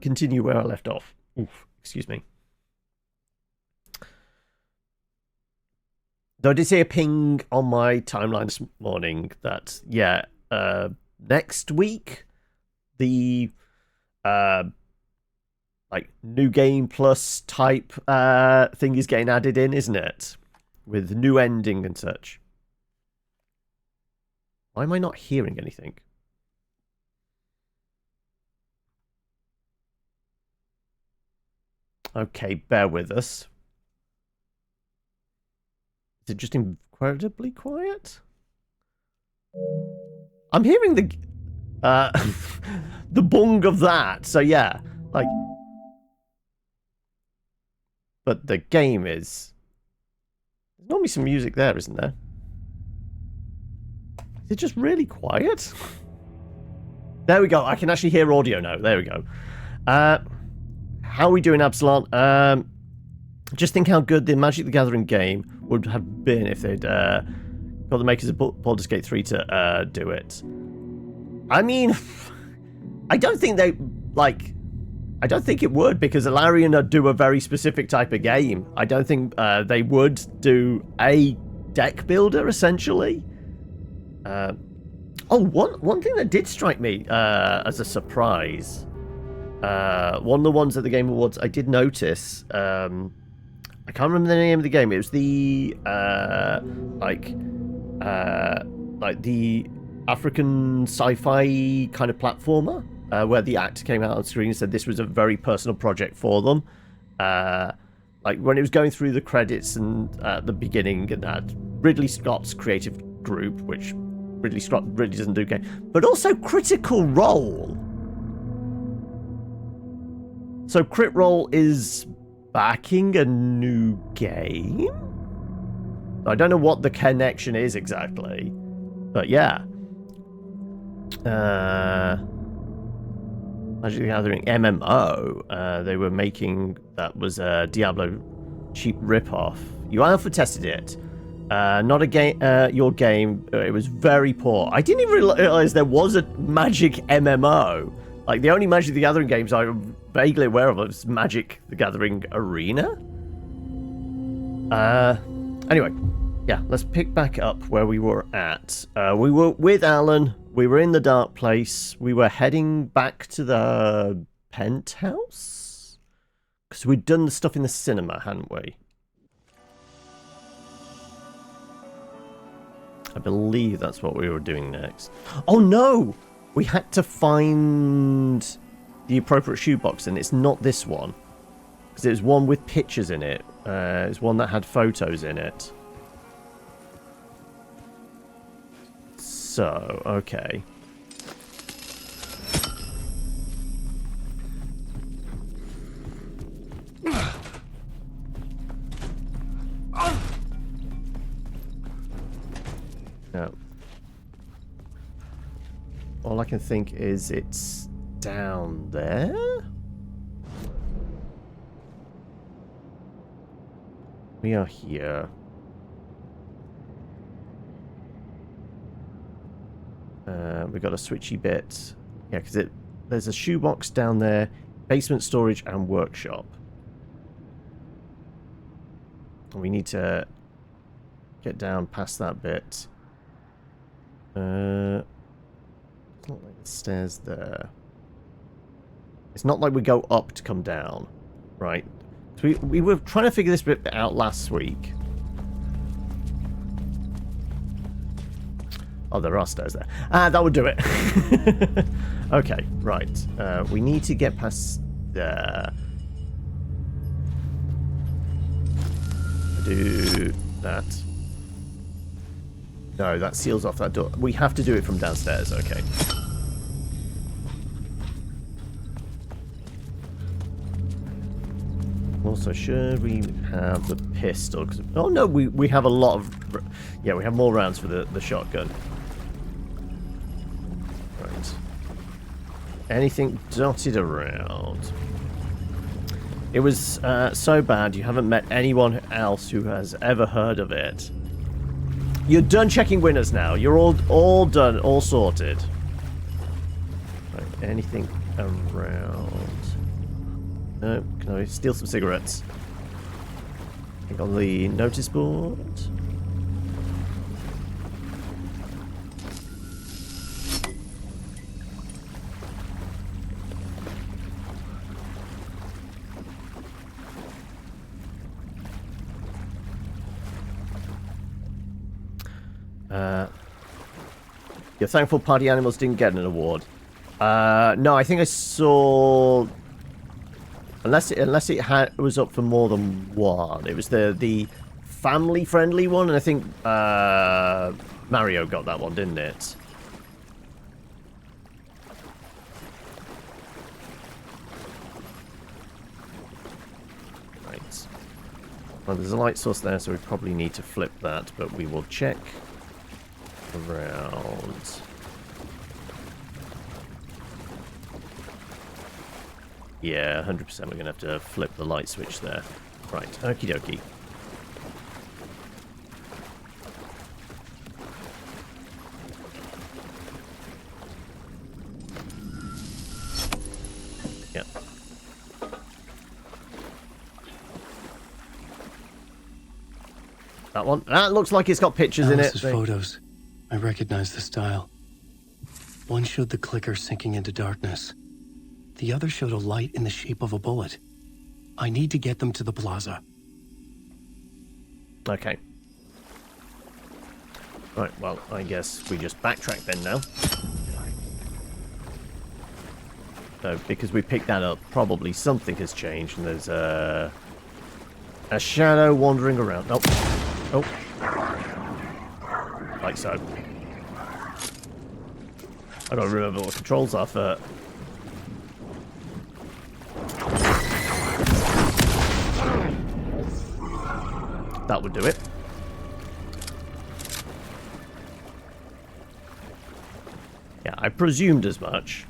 continue where I left off. Oof, excuse me. Though I did see a ping on my timeline this morning that, yeah, next week, the, like, new game plus type thing is getting added in, isn't it? With new ending and such. Why am I not hearing anything? Okay, bear with us. Is it just incredibly quiet? I'm hearing the the bung of that. So yeah, like, but the game is. There's normally some music there, isn't there? Is it just really quiet? There we go. I can actually hear audio now. There we go. How are we doing, Absalon? Just think how good the Magic the Gathering game would have been if they'd got the makers of Baldur's Gate 3 to do it. I mean, I don't think they, like, I don't think it would, because Alarion do a very specific type of game. I don't think they would do a deck builder, essentially. One thing that did strike me as a surprise, one of the ones at the Game Awards I did notice, I can't remember the name of the game. It was the like the African sci-fi kind of platformer, where the actor came out on screen and said this was a very personal project for them. Like when it was going through the credits and at the beginning, and that Ridley Scott's creative group, which Ridley Scott really doesn't do game, but also Critical Role. So Crit Role is backing a new game? I don't know what the connection is exactly, but yeah. Magic the Gathering MMO, they were making, that was a Diablo cheap ripoff. You alpha tested it. Not a game, your game. It was very poor. I didn't even realize there was a Magic MMO. Like, the only Magic the Gathering games I'm vaguely aware of was Magic the Gathering Arena. Anyway, yeah, let's pick back up where we were at. We were with Alan. We were in the dark place. We were heading back to the penthouse? Because we'd done the stuff in the cinema, hadn't we? I believe that's what we were doing next. Oh no! We had to find the appropriate shoebox, and it's not this one. Because it was one with pictures in it. It's one that had photos in it. So, okay. No. All I can think is it's down there? We are here. We've got a switchy bit. Yeah, because there's a shoebox down there, basement storage and workshop. And we need to get down past that bit. It's not like the stairs there. It's not like we go up to come down, right? So we were trying to figure this bit out last week. Oh, there are stairs there. That would do it. Okay, right. We need to get past there. Do that. No, that seals off that door. We have to do it from downstairs, okay. Also, should we have the pistol? Oh no, we have a lot of... Yeah, we have more rounds for the shotgun. Right. Anything dotted around? It was so bad you haven't met anyone else who has ever heard of it. You're done checking winners now. You're all done, all sorted. Right, anything around No, can I steal some cigarettes? Click on the notice board. You're thankful party animals didn't get an award. No, I think I saw... Unless it was up for more than one. It was the family-friendly one, and I think Mario got that one, didn't it? Right. Well, there's a light source there, so we probably need to flip that, but we will check around. Yeah, 100% we're going to have to flip the light switch there. Right, okie dokie. Yep. That one. That looks like it's got pictures in it. Photos. I recognize the style. One showed the clicker sinking into darkness. The other showed a light in the shape of a bullet. I need to get them to the plaza. Okay. Right, well, I guess we just backtrack then now. So, because we picked that up, probably something has changed, and there's a shadow wandering around. Oh. Oh. Like so. I gotta remember what controls are for... That would do it. Yeah, I presumed as much.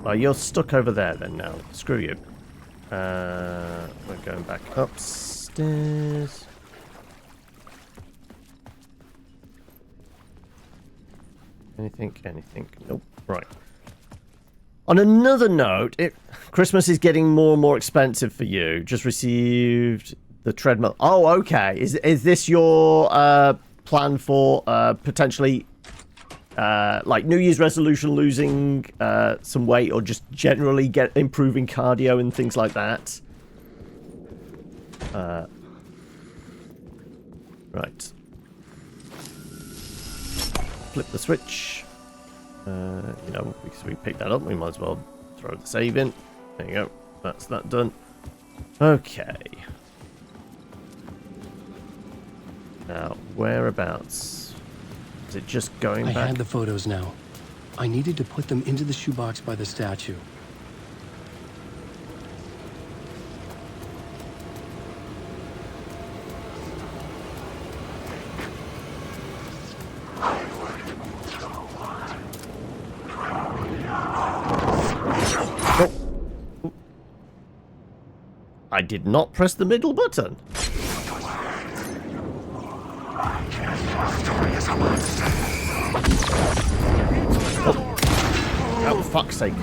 Well, you're stuck over there then now. Screw you. We're going back upstairs. Anything? Nope. Right. On another note, Christmas is getting more and more expensive for you. Just received the treadmill. Oh, okay. Is this your plan for potentially like New Year's resolution, losing some weight, or just generally improving cardio and things like that? Right. Flip the switch. You know, because we picked that up, we might as well throw the save in. There you go. That's that done. Okay. Now, whereabouts? Is it just going back? I had the photos now. I needed to put them into the shoebox by the statue. I did not press the middle button. Oh, for fuck's sake.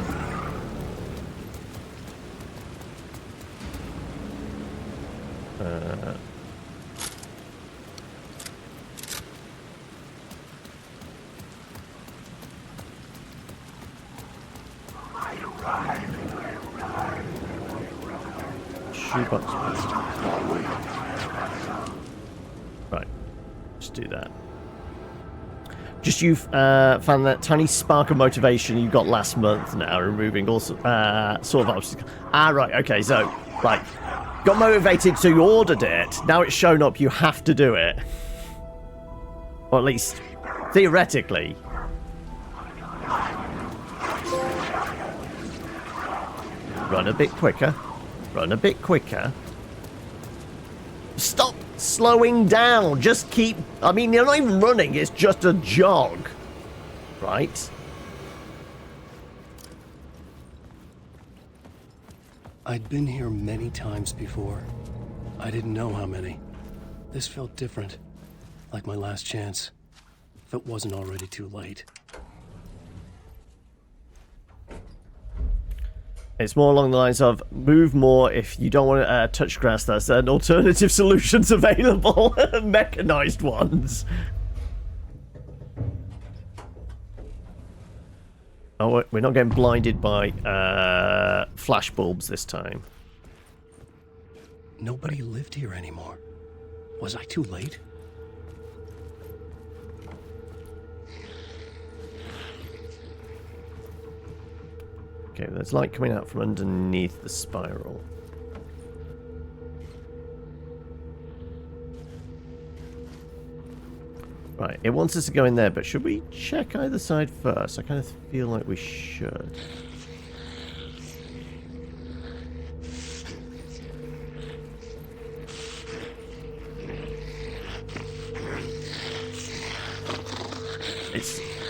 Shoebox. Right, let's do that. Just you've found that tiny spark of motivation you got last month now, removing all sort of obstacles. Ah, right, okay, so, like, got motivated, so you ordered it. Now it's shown up, you have to do it. Or at least, theoretically. Run a bit quicker. Run a bit quicker. Stop slowing down. Just keep... I mean, you're not even running. It's just a jog. Right? I'd been here many times before. I didn't know how many. This felt different, like my last chance, if it wasn't already too late. It's more along the lines of move more if you don't want to touch grass. There's an alternative solutions available, mechanized ones. Oh, we're not getting blinded by flash bulbs this time. Nobody lived here anymore. Was I too late? Okay, there's light coming out from underneath the spiral. Right, it wants us to go in there, but should we check either side first? I kind of feel like we should.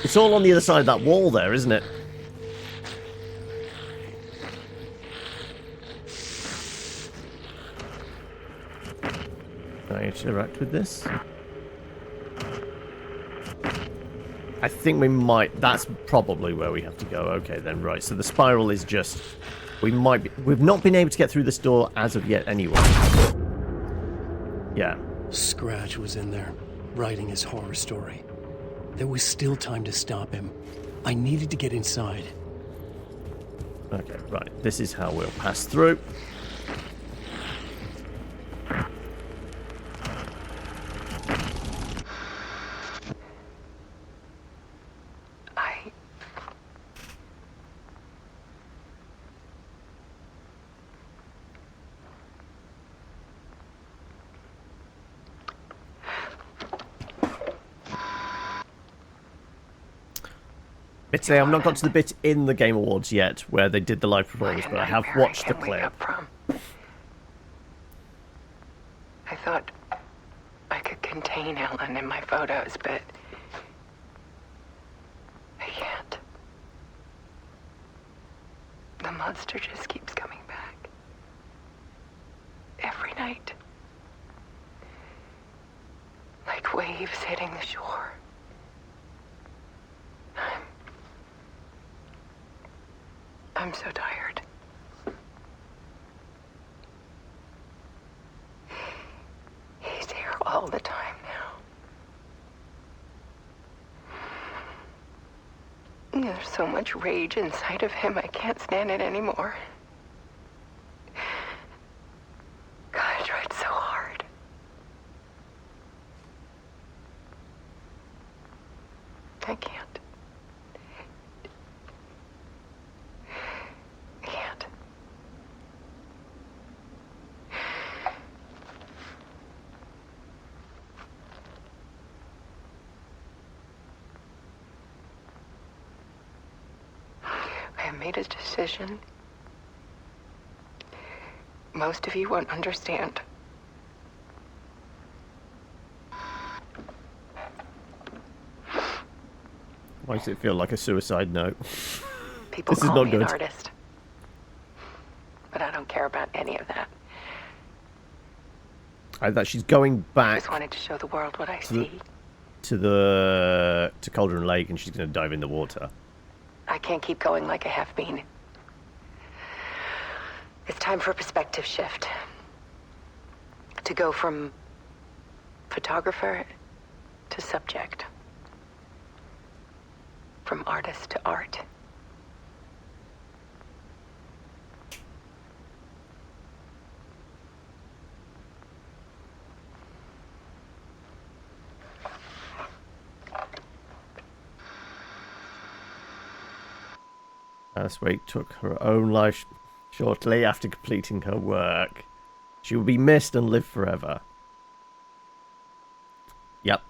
It's all on the other side of that wall there, isn't it? Can I interact with this? I think we might. That's probably where we have to go. Okay, then, right. So the spiral is just. We've not been able to get through this door as of yet, anyway. Yeah. Scratch was in there, writing his horror story. There was still time to stop him. I needed to get inside. Okay, right. This is how we'll pass through. Say I've not got to the bit in the Game Awards yet where they did the live performance, but I have watched the clip. I thought I could contain Alan in my photos, but I can't. The monster just keeps coming back. Every night. Like waves hitting the shore. I'm so tired. He's here all the time now. There's so much rage inside of him, I can't stand it anymore. God, I tried so hard. I can't. Made a decision. Most of you won't understand. Why does it feel like a suicide note? People this call is not me good. An artist, but I don't care about any of that. That she's going back. I just wanted to show the world what I see. To Cauldron Lake, and she's going to dive in the water. I can't keep going like I have been. It's time for a perspective shift. To go from photographer to subject. From artist to art. Alice Wake took her own life shortly after completing her work. She will be missed and live forever. Yep.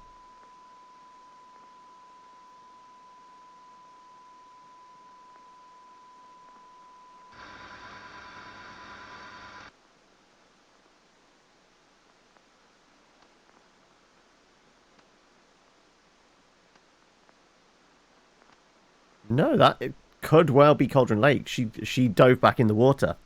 No, that it could well be Cauldron Lake. She dove back in the water.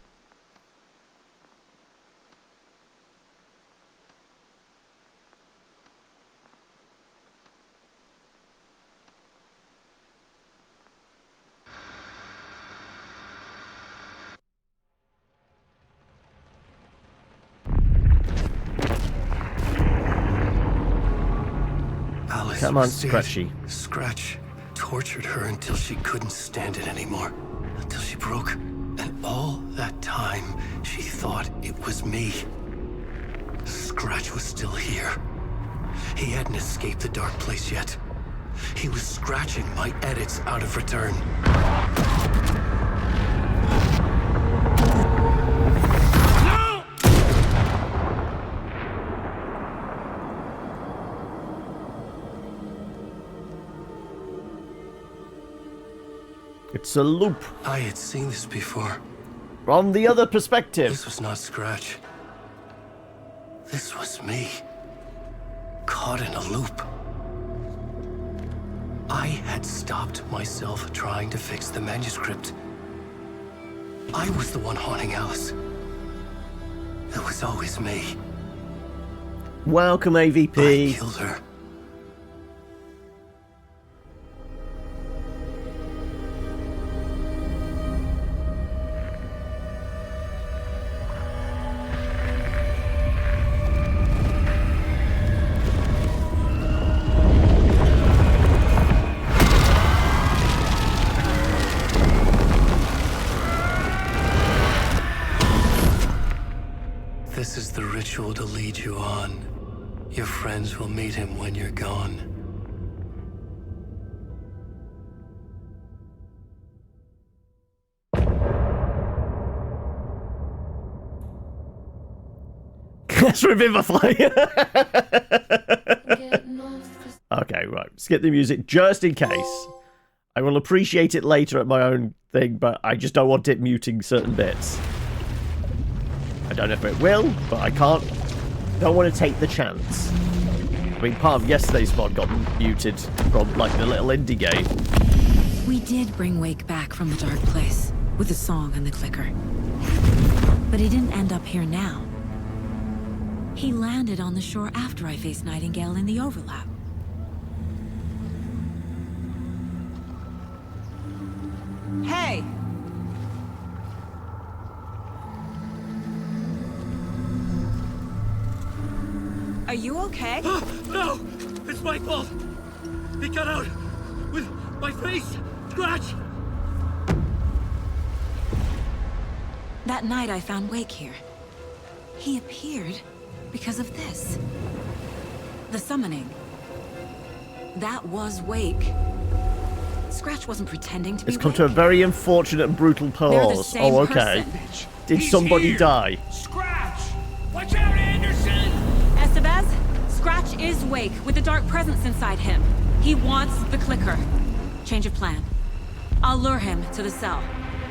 Come on, was dead. Scratchy. Scratch tortured her until she couldn't stand it anymore. Until she broke. And all that time, she thought it was me. Scratch was still here. He hadn't escaped the dark place yet. He was scratching my edits out of return. No! It's a loop. I had seen this before. From the other perspective. This was not Scratch. This was me. Caught in a loop. I had stopped myself trying to fix the manuscript. I was the one haunting Alice. It was always me. Welcome, AVP. I killed her. This is the ritual to lead you on. Your friends will meet him when you're gone. Let's revivify. Okay, right. Skip the music just in case. I will appreciate it later at my own thing, but I just don't want it muting certain bits. I don't know if it will, but I can't. Don't want to take the chance. I mean, part of yesterday's mod got muted from, like, the little indie game. We did bring Wake back from the dark place, with the song and the clicker. But he didn't end up here now. He landed on the shore after I faced Nightingale in the overlap. Hey! Are you okay? No! It's my fault! He got out! With my face! Scratch! That night I found Wake here. He appeared because of this. The summoning. That was Wake. Scratch wasn't pretending to be It's come Wake. to a very unfortunate and brutal They're the pause. same Oh, okay. person. Did He's somebody here. die? Scratch! Watch out, Anderson! Estevez, Scratch is Wake with the dark presence inside him. He wants the clicker. Change of plan. I'll lure him to the cell.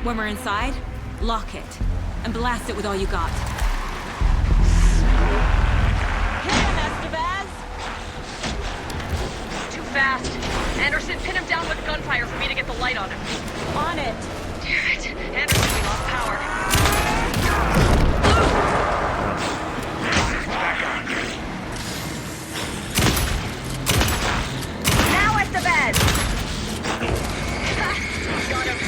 When we're inside, lock it and blast it with all you got. Hit him, Estevez! Too fast. Anderson, pin him down with gunfire for me to get the light on him. On it. Damn it. Anderson, we lost power. Now at the bed! Got him.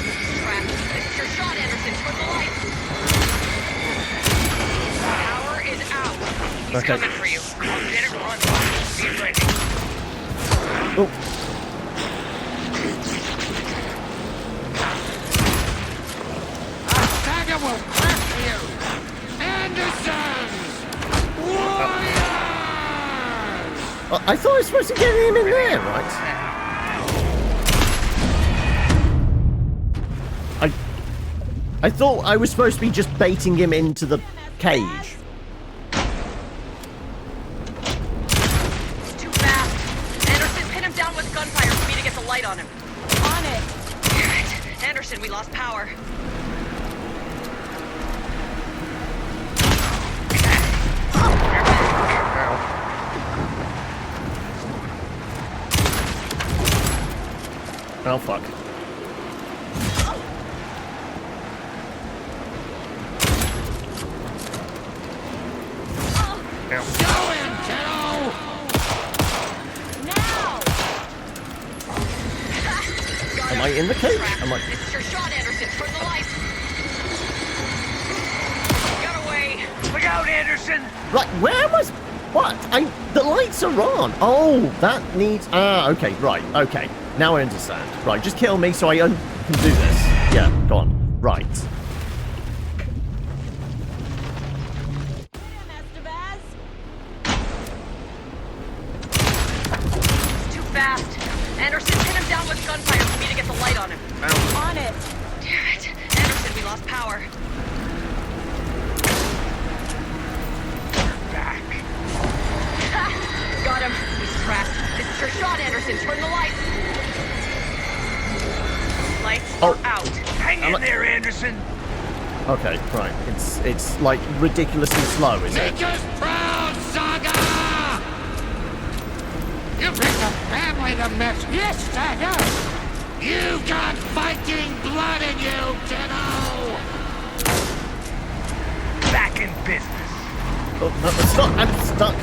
Crap. This is your shot, Anderson. Put the light. Power is out. He's Okay. coming for you. I'll get it run. Be ready. Oh. Saga will crush you! Anderson's Warriors! I thought I was supposed to get him in there, right? I thought I was supposed to be just baiting him into the cage. It's too fast. Anderson, pin him down with gunfire for me to get the light on him. On it. Damn it. Anderson, we lost power. Oh, fuck. Go in, kiddo! Now! Am I in the cage? Am I? This is your shot, Anderson. Turn the lights. Got away. Look out, Anderson. Right, where was... What? The lights are on. Oh, that needs... Ah, okay, right, okay. Now I understand. Right, just kill me so I can do this. Yeah, go on. Right. Too fast. Anderson, pin him down with gunfire for me to get the light on him. On it. Damn it. Anderson, we lost power. Back. Ha! Got him. He's trapped. This is your shot, Anderson. Turn the lights. Lights are out. Hang in there, Anderson. Okay, right. It's like ridiculously slow, is it? Make us proud, Saga! You bring the family to mess. Yes, Saga! You've got Viking blood in you, kiddo! Back in business. Oh, no, stop! I'm stuck.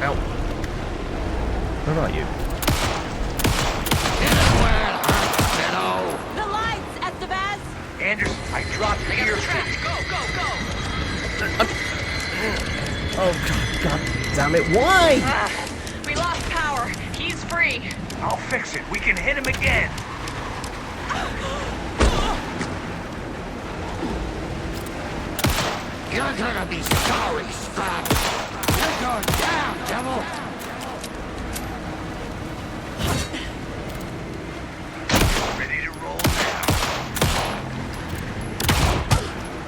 Ow. Where are you? Get it where it hurts, kiddo! The lights, Estevez! Anderson, I dropped I got here. him trapped. Go, go, go. Oh, God damn it. Why? We lost power. He's free. I'll fix it. We can hit him again. You're gonna be sorry, Scrap! You're going down, devil! Ready to roll now.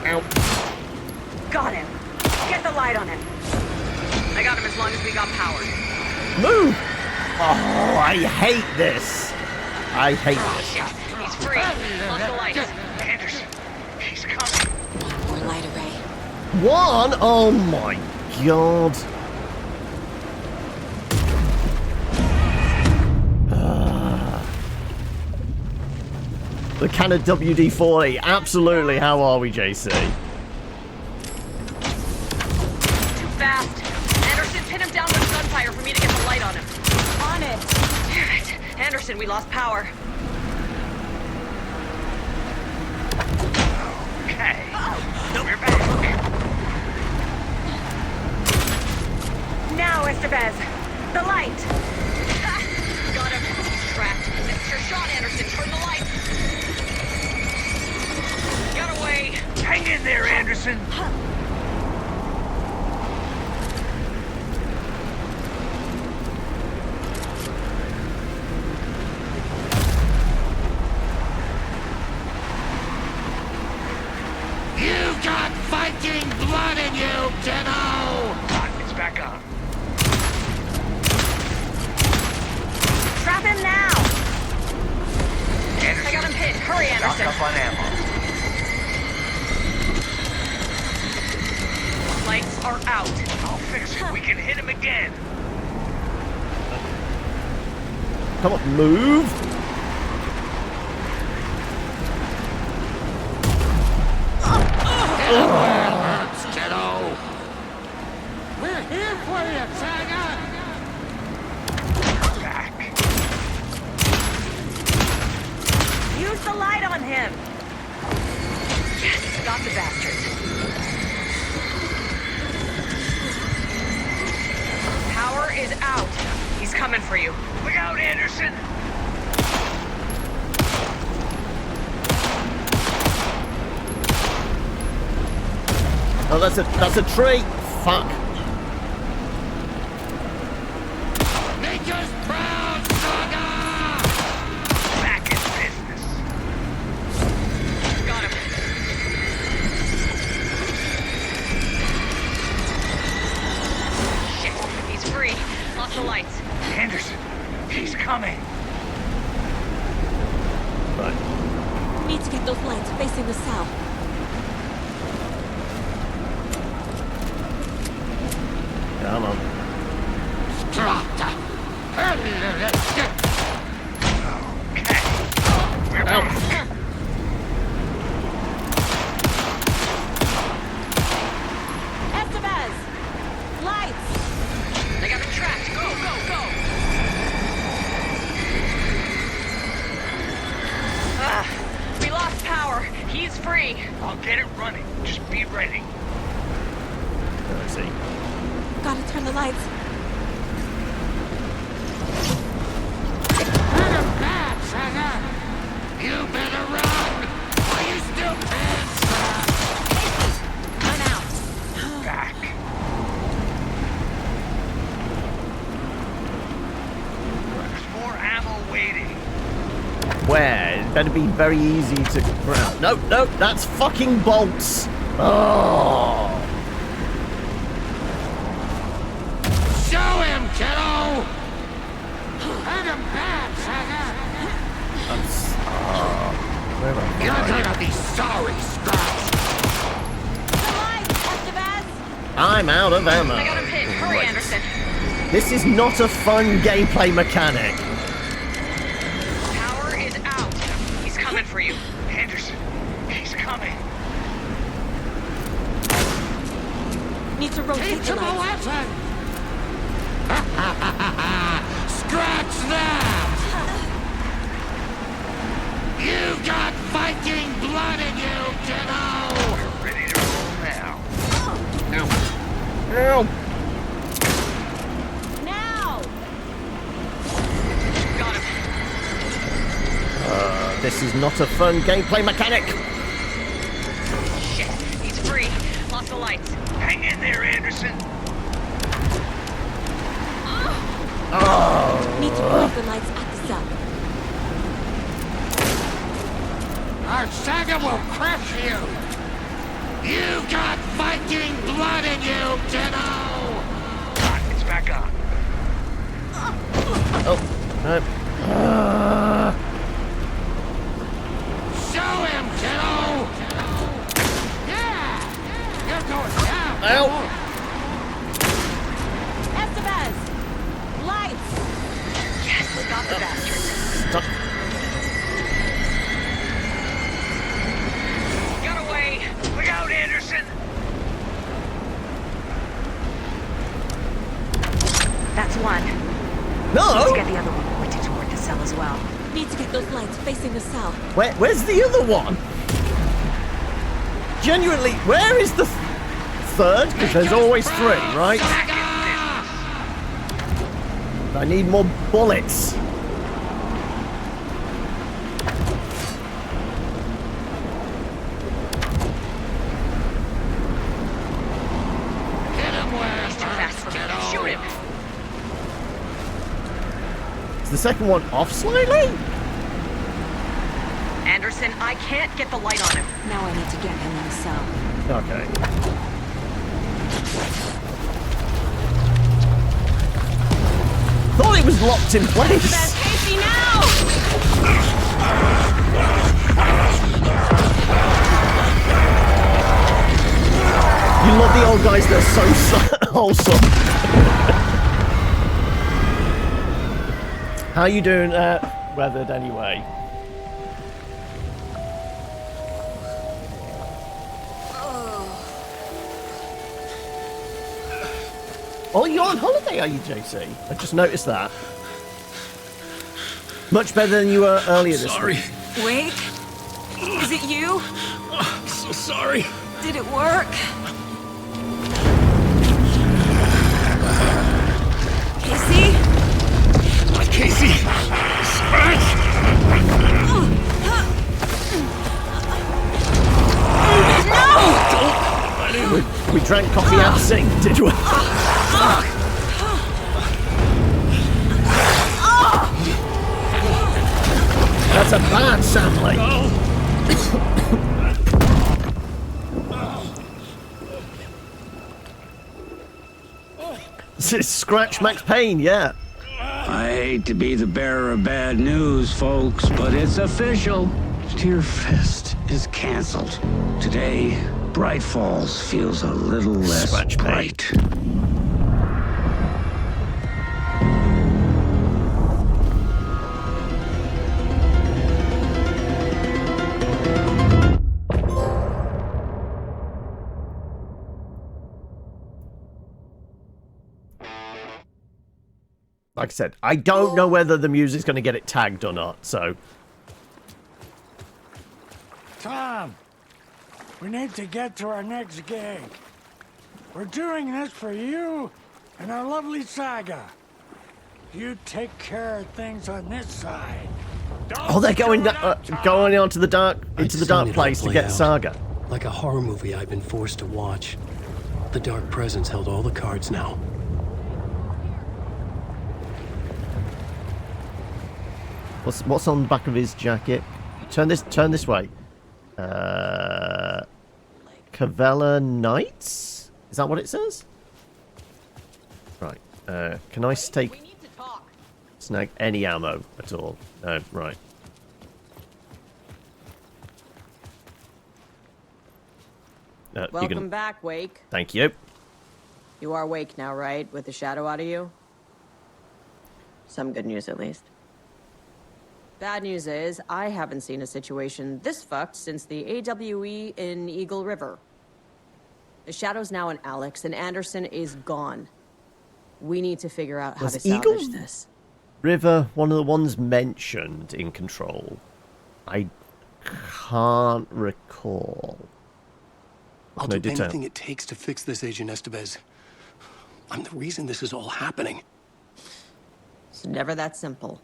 Ow. Got him. Get the light on him. I got him as long as we got power. Move! Oh, I hate this. I hate Oh, this. shit. He's free. Lost the lights. Anderson, he's coming. One more light array. One? Oh my God. The can of WD-40. Absolutely. How are we, JC? Too fast. Anderson, pin him down with gunfire for me to get the light on him. On it. Damn it. Anderson, we lost power. Okay. We're back. Now, Estevez. The light. Ha! Got him. He's trapped. This is your shot, Anderson. Turn the lights. Got away. Hang in there, Anderson. You've got Viking blood in you, kiddo! It's back on. Trap him now. Anderson, I got him hit. Hurry, stock Anderson. up on ammo. Lights are out. I'll fix it. We can hit him again. Come on, move. Get it where it hurts, kiddo! We're here for you, Saga! Back. Use the light on him. Yes, got the bastard. Power is out. He's coming for you. Look out, Anderson. Oh, that's a tree. Fuck. Make us proud, Saga! Back in business. Got him. Shit, he's free. Lost the lights. Anderson, he's coming. Right. Need to get those lights facing the cell. Come on. Strata! Okay. We're back. Estevez! Lights! They got him trapped. Go, go, go. We lost power. He's free. I'll get it running. Just be ready. Let's see. Gotta turn the lights. Let him back, Saga! You better run! Are you still pissed? Run out. Back. There's more ammo waiting. Where? It better be very easy to grab. No, no, that's fucking bolts. Oh. Show him, kiddo! Let him back, Saga! Where am I? You're gonna be sorry, Scratch! The lights, Estevez! I'm out of ammo. I got him hit. Hurry, Anderson. This is not a fun gameplay mechanic. Power is out. He's coming for you. Anderson, he's coming. Need to rotate Teach the him a lights. lesson! Scratch that! You got Viking blood in you, kiddo! We're ready to roll now. Ow. Now! Got him. This is not a fun gameplay mechanic. Shit. He's free. Lost the lights. Hang in there, Anderson. Need to plug the lights at the cell. Our Saga will crush you! You got Viking blood in you, kiddo! It's back on. Oh, no. Show him, kiddo! Yeah! You're going down! Ow. Estevez! Lights! Yes, got the bastard. Stop. Got away. Look out, Anderson! That's one. No. Let's get the other one pointed toward the cell as well. Need to get those lights facing the cell. Where's the other one? Genuinely, where is the third? Because there's always three, right? I need more bullets. Hit him where He's too fast for me. kiddo! Shoot him. Is the second one off slightly? Anderson, I can't get the light on him. Now I need to get him in the cell. Okay. Thought it was locked in place. Casey, now! You love the old guys, they're so wholesome. How you doing, Weathered, anyway? Oh, you're on holiday, are you, JC? I just noticed that. Much better than you were earlier this week. Wake? Is it you? I'm so sorry. Did it work? Casey? Casey! Scratch! We drank coffee out of sink, did we? That's a bad sample. This is Scratch Max Payne, yeah. I hate to be the bearer of bad news, folks, but it's official. Tear Fest is canceled. Today, Bright Falls feels a little less Scratch Payne. bright. Like I said, I don't know whether the music's going to get it tagged or not, so... Tom, we need to get to our next gig. We're doing this for you and our lovely Saga. You take care of things on this side. Oh, they're going on to the dark place to get Saga. Like a horror movie I've been forced to watch. The Dark Presence held all the cards now. What's on the back of his jacket? Turn this way. Cavella Knights? Is that what it says? Right. Can I snag any ammo at all? No, right. Welcome back, Wake. Thank you. You are Wake now, right? With the shadow out of you? Some good news, at least. Bad news is, I haven't seen a situation this fucked since the AWE in Eagle River. The shadow's now in Alex, and Anderson is gone. We need to figure out how to salvage this. River, one of the ones mentioned in Control. I can't recall. I'll do anything it takes to fix this, Agent Estevez. I'm the reason this is all happening. It's never that simple.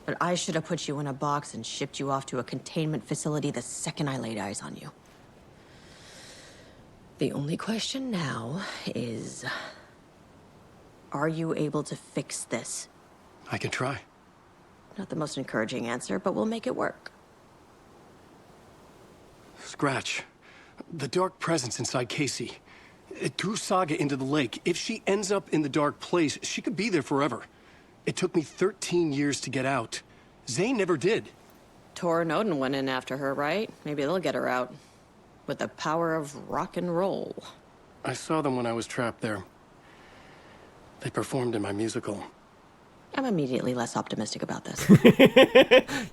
But I should have put you in a box and shipped you off to a containment facility the second I laid eyes on you. The only question now is... are you able to fix this? I can try. Not the most encouraging answer, but we'll make it work. Scratch. The Dark Presence inside Casey. It threw Saga into the lake. If she ends up in the Dark Place, she could be there forever. It took me 13 years to get out. Zane never did. Tor and Odin went in after her, right? Maybe they'll get her out. With the power of rock and roll. I saw them when I was trapped there. They performed in my musical. I'm immediately less optimistic about this.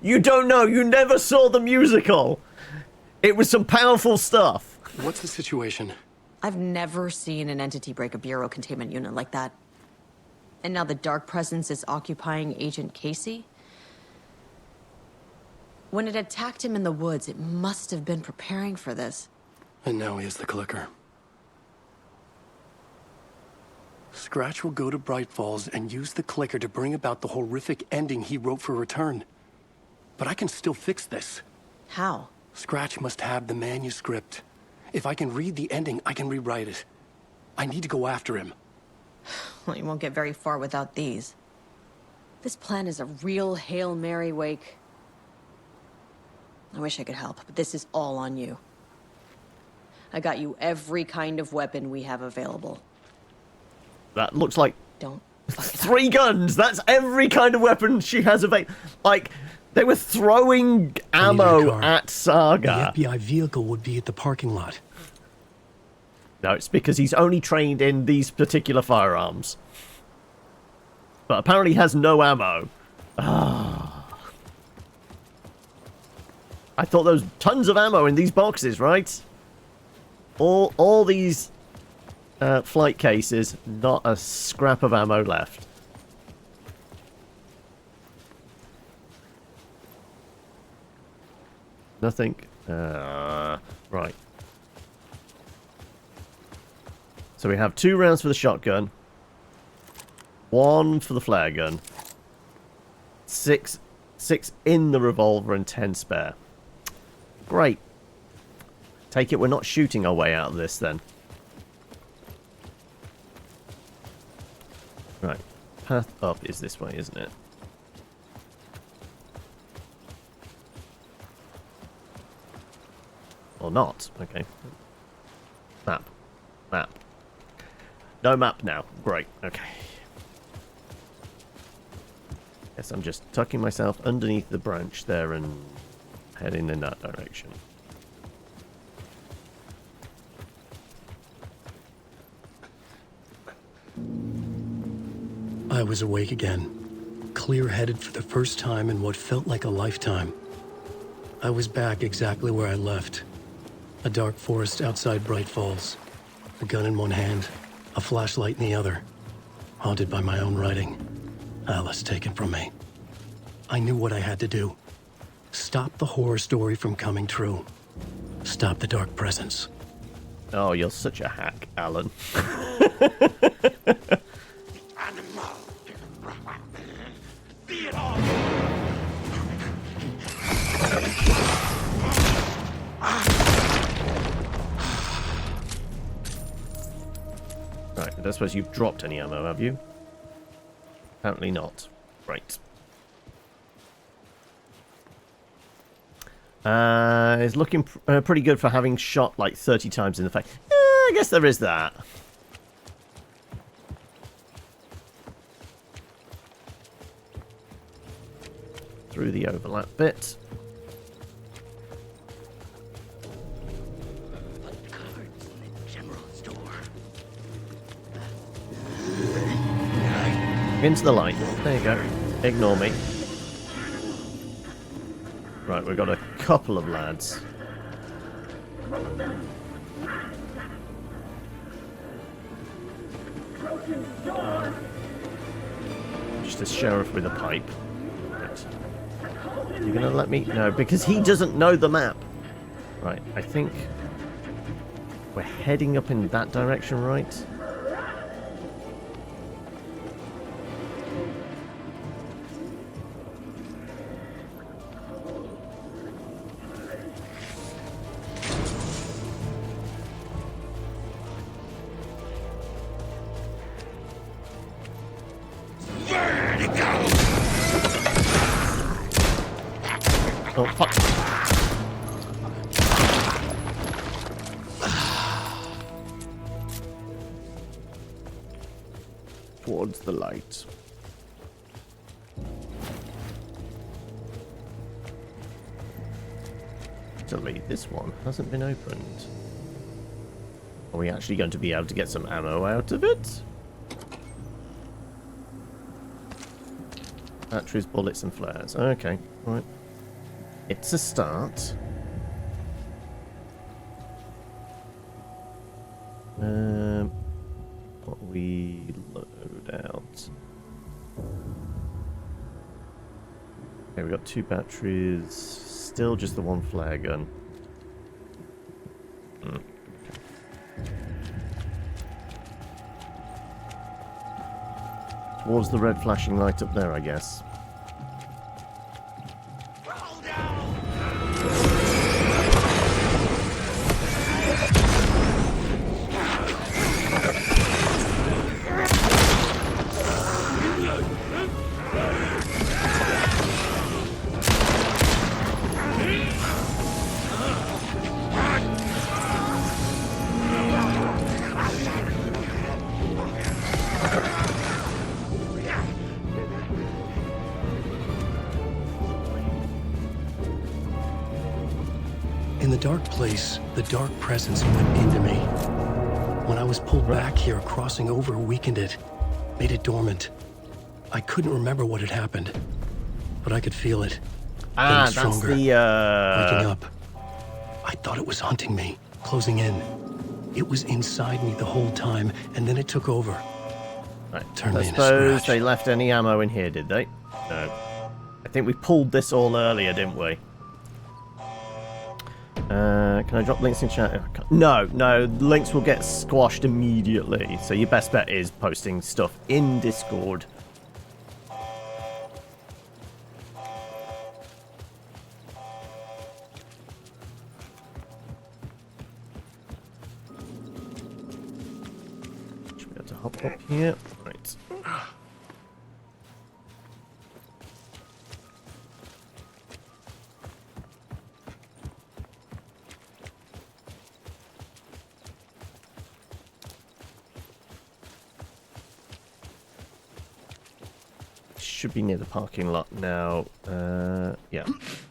You don't know. You never saw the musical. It was some powerful stuff. What's the situation? I've never seen an entity break a bureau containment unit like that. And now the Dark Presence is occupying Agent Casey? When it attacked him in the woods, it must have been preparing for this. And now he has the clicker. Scratch will go to Bright Falls and use the clicker to bring about the horrific ending he wrote for Return. But I can still fix this. How? Scratch must have the manuscript. If I can read the ending, I can rewrite it. I need to go after him. Well, you won't get very far without these. This plan is a real Hail Mary, Wake. I wish I could help, but this is all on you. I got you every kind of weapon we have available. That looks like... Don't fuck it up. 3 guns! That's every kind of weapon she has available. Like, they were throwing ammo at Saga. The FBI vehicle would be at the parking lot. No, it's because he's only trained in these particular firearms. But apparently has no ammo. I thought there was tons of ammo in these boxes, right? All these flight cases, not a scrap of ammo left. Nothing. Right. So we have 2 rounds for the shotgun, 1 for the flare gun, 6 in the revolver, and 10 spare. Great. Take it we're not shooting our way out of this then. Right. Path up is this way, isn't it? Or not. Okay. Map. No map now. Great. Okay. Guess I'm just tucking myself underneath the branch there and heading in that direction. I was awake again, clear-headed for the first time in what felt like a lifetime. I was back exactly where I left. A dark forest outside Bright Falls. A gun in one hand, a flashlight in the other. Haunted by my own writing. Alice taken from me. I knew what I had to do. Stop the horror story from coming true. Stop the dark presence. Oh, you're such a hack, Alan. Right, I don't suppose you've dropped any ammo, have you? Apparently not. Right. It's looking pretty good for having shot like 30 times in the face. I guess there is that. Through the overlap bit. Into the light. There you go. Ignore me. Right, we've got a couple of lads. Just a sheriff with a pipe. Right. You're gonna let me? No, because he doesn't know the map. Right, I think we're heading up in that direction, right? Oh, fuck. Towards the light. Delete. This one hasn't been opened. Are we actually going to be able to get some ammo out of it? Batteries, bullets, and flares. Okay, right. It's a start. What we load out. Okay, we got 2 batteries. Still just the 1 flare gun. Okay. Towards the red flashing light up there, I guess. In the dark place, the dark presence went into me. When I was pulled back here, crossing over weakened it, made it dormant. I couldn't remember what had happened, but I could feel it. Ah, getting stronger, that's the waking up. I thought it was hunting me, closing in. It was inside me the whole time, and then it took over. Right. Turned I me into suppose scratch. they left any ammo in here, did they? No. I think we pulled this all earlier, didn't we? Can I drop links in chat? No, links will get squashed immediately. So your best bet is posting stuff in Discord. Should be able to hop up here. Right. Should be near the parking lot now. Yeah,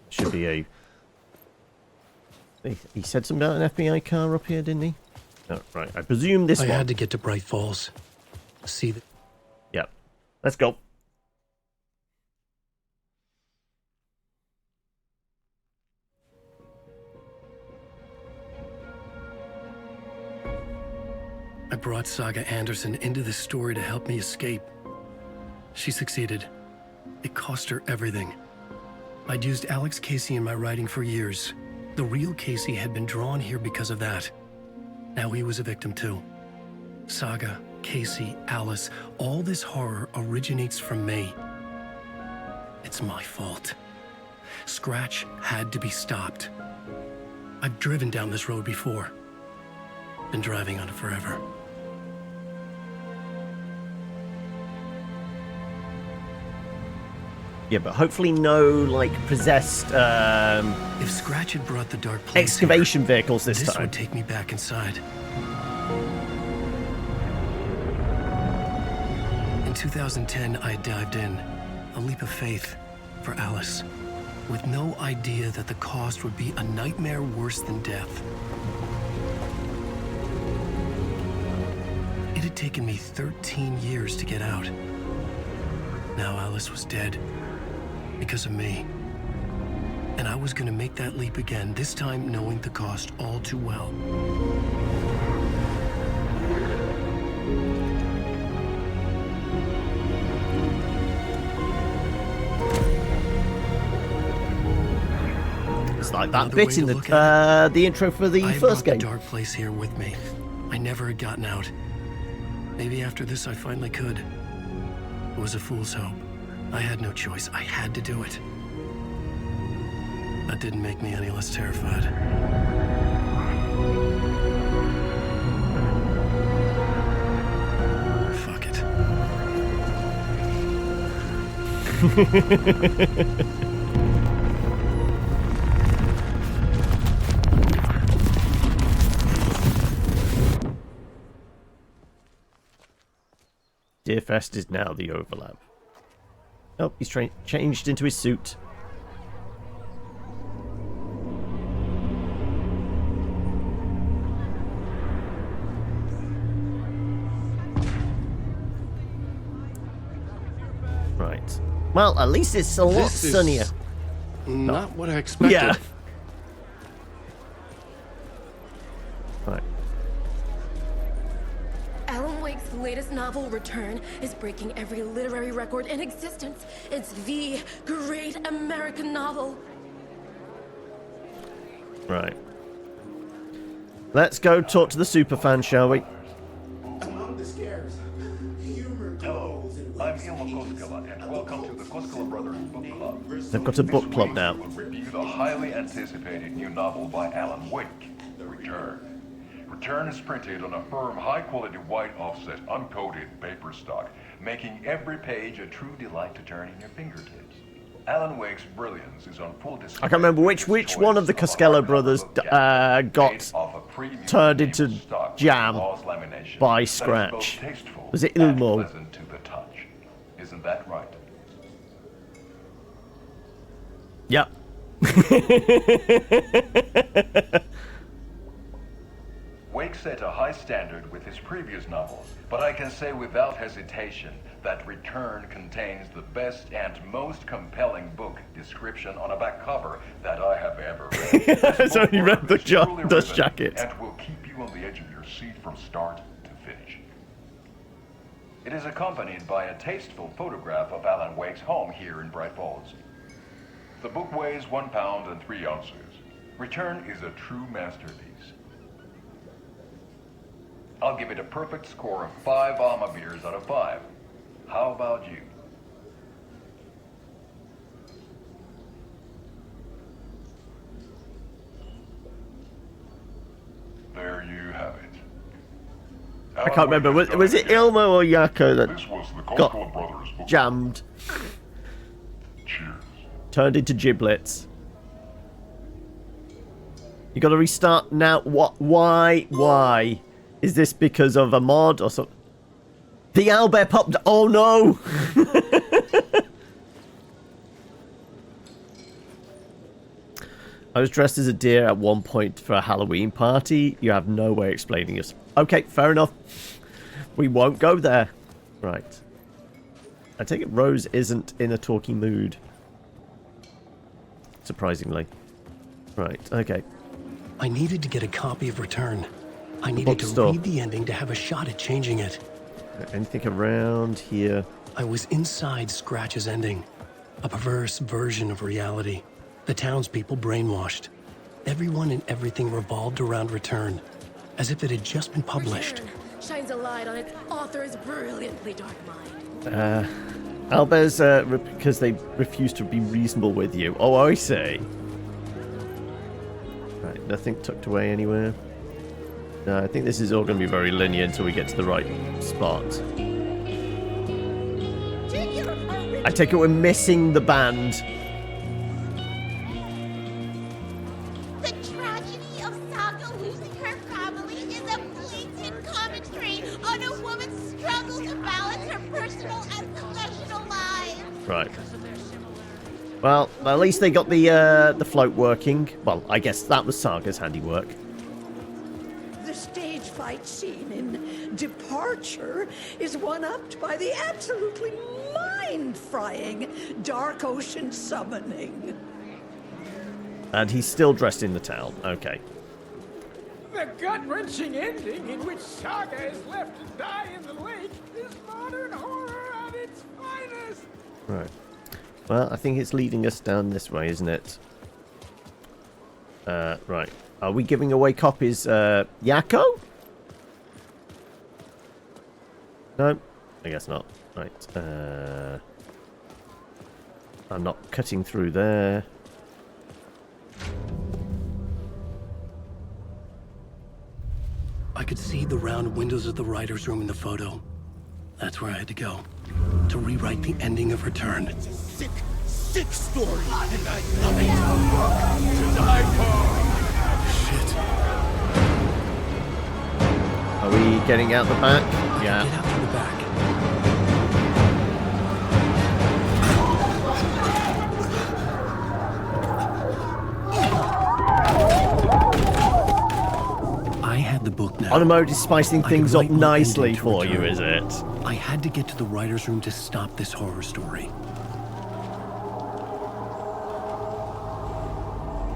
should be a. He said something about an FBI car up here, didn't he? Oh, right. I presume this one. I had to get to Bright Falls. See the. Yeah, let's go. I brought Saga Anderson into this story to help me escape. She succeeded. It cost her everything. I'd used Alex Casey in my writing for years. The real Casey had been drawn here because of that. Now he was a victim too. Saga, Casey, Alice, all this horror originates from me. It's my fault. Scratch had to be stopped. I've driven down this road before. Been driving on it forever. Yeah, but hopefully no, like, possessed, If Scratch had brought the dark place excavation here, vehicles this this time. would take me back inside. In 2010, I dived in, a leap of faith for Alice, with no idea that the cost would be a nightmare worse than death. It had taken me 13 years to get out. Now Alice was dead, because of me. And I was gonna make that leap again, this time knowing the cost all too well. It's like that Another bit way in to look at the intro for the I had first brought game. the dark place here with me. I never had gotten out. Maybe after this I finally could. It was a fool's hope. I had no choice. I had to do it. That didn't make me any less terrified. Fuck it. Deerfest is now the overlap. Oh, he's changed into his suit. Right. Well, at least it's a lot sunnier. Not what I expected. Yeah. Right. Alan Wake's latest novel, Return, is breaking every literary record in existence. It's the great American novel. Right. Let's go talk to the superfan, shall we? Among the scares, humor goes in I'm Ilmo Koskela, and welcome to the Koskela Brothers Book Club. They've got a book club now. We'll review the highly anticipated new novel by Alan Wake, Return. Return is printed on a firm, high-quality white offset, uncoated paper stock, making every page a true delight to turn in your fingertips. Alan Wake's brilliance is on full display. I can't remember which one of the Costello brothers got turned into jam by Scratch. Was it Ilmo? To the touch. Isn't that right? Yep. Wake set a high standard with his previous novels, but I can say without hesitation that Return contains the best and most compelling book description on a back cover that I have ever read. So he read the dust jacket. And will keep you on the edge of your seat from start to finish. It is accompanied by a tasteful photograph of Alan Wake's home here in Bright Falls. The book weighs 1 pound and 3 ounces. Return is a true masterpiece. I'll give it a perfect score of 5 Alma beers out of 5. How about you? There you have it. I can't remember. Was it Ilmo or Yako that This was the got Koskela Brothers book. jammed? Cheers. Turned into giblets. You gotta restart now. What? Why? Is this because of a mod or something? The owlbear popped. Oh no! I was dressed as a deer at one point for a Halloween party. You have no way explaining this. Okay, fair enough. We won't go there. Right. I take it Rose isn't in a talking mood. Surprisingly. Right, okay. I needed to get a copy of Return. I needed to read the ending to have a shot at changing it. Anything around here? I was inside Scratch's ending. A perverse version of reality. The townspeople brainwashed. Everyone and everything revolved around Return, as if it had just been published. Return shines a light on its author's brilliantly dark mind. Albers, because they refuse to be reasonable with you. Oh, I see. Right, nothing tucked away anywhere. No, I think this is all going to be very linear until we get to the right spot. I take it we're missing the band. The tragedy of Saga losing her family is a blatant commentary on a woman's struggle to balance her personal and professional lives. Right. Well, at least they got the float working. Well, I guess that was Saga's handiwork. The stage fight scene in Departure is one-upped by the absolutely mind-frying Dark Ocean summoning. And he's still dressed in the towel. Okay. The gut-wrenching ending in which Saga is left to die in the lake is modern horror at its finest. Right. Well, I think it's leading us down this way, isn't it? Right. Are we giving away copies? Yakko? No, I guess not. Right. I'm not cutting through there. I could see the round windows of the writer's room in the photo. That's where I had to go. To rewrite the ending of Return. It's a sick, sick story. And I love it. To die for. Shit. Are we getting out the back? Yeah. Get out to the back. I had the book now. Onomode is spicing things up write my nicely ending to for you, Return. is it? I had to get to the writer's room to stop this horror story.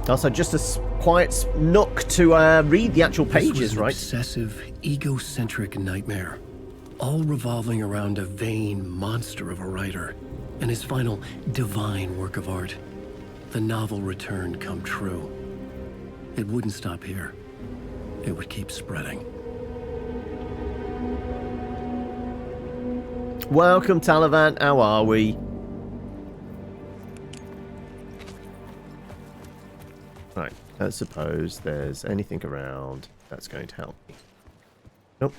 Also, just a quiet nook to read the actual This was pages, an right? obsessive, egocentric nightmare, all revolving around a vain monster of a writer and his final divine work of art, the novel Return come true. It wouldn't stop here. It would keep spreading. Welcome, Taliban. How are we? Right. Let's suppose there's anything around that's going to help me. Nope.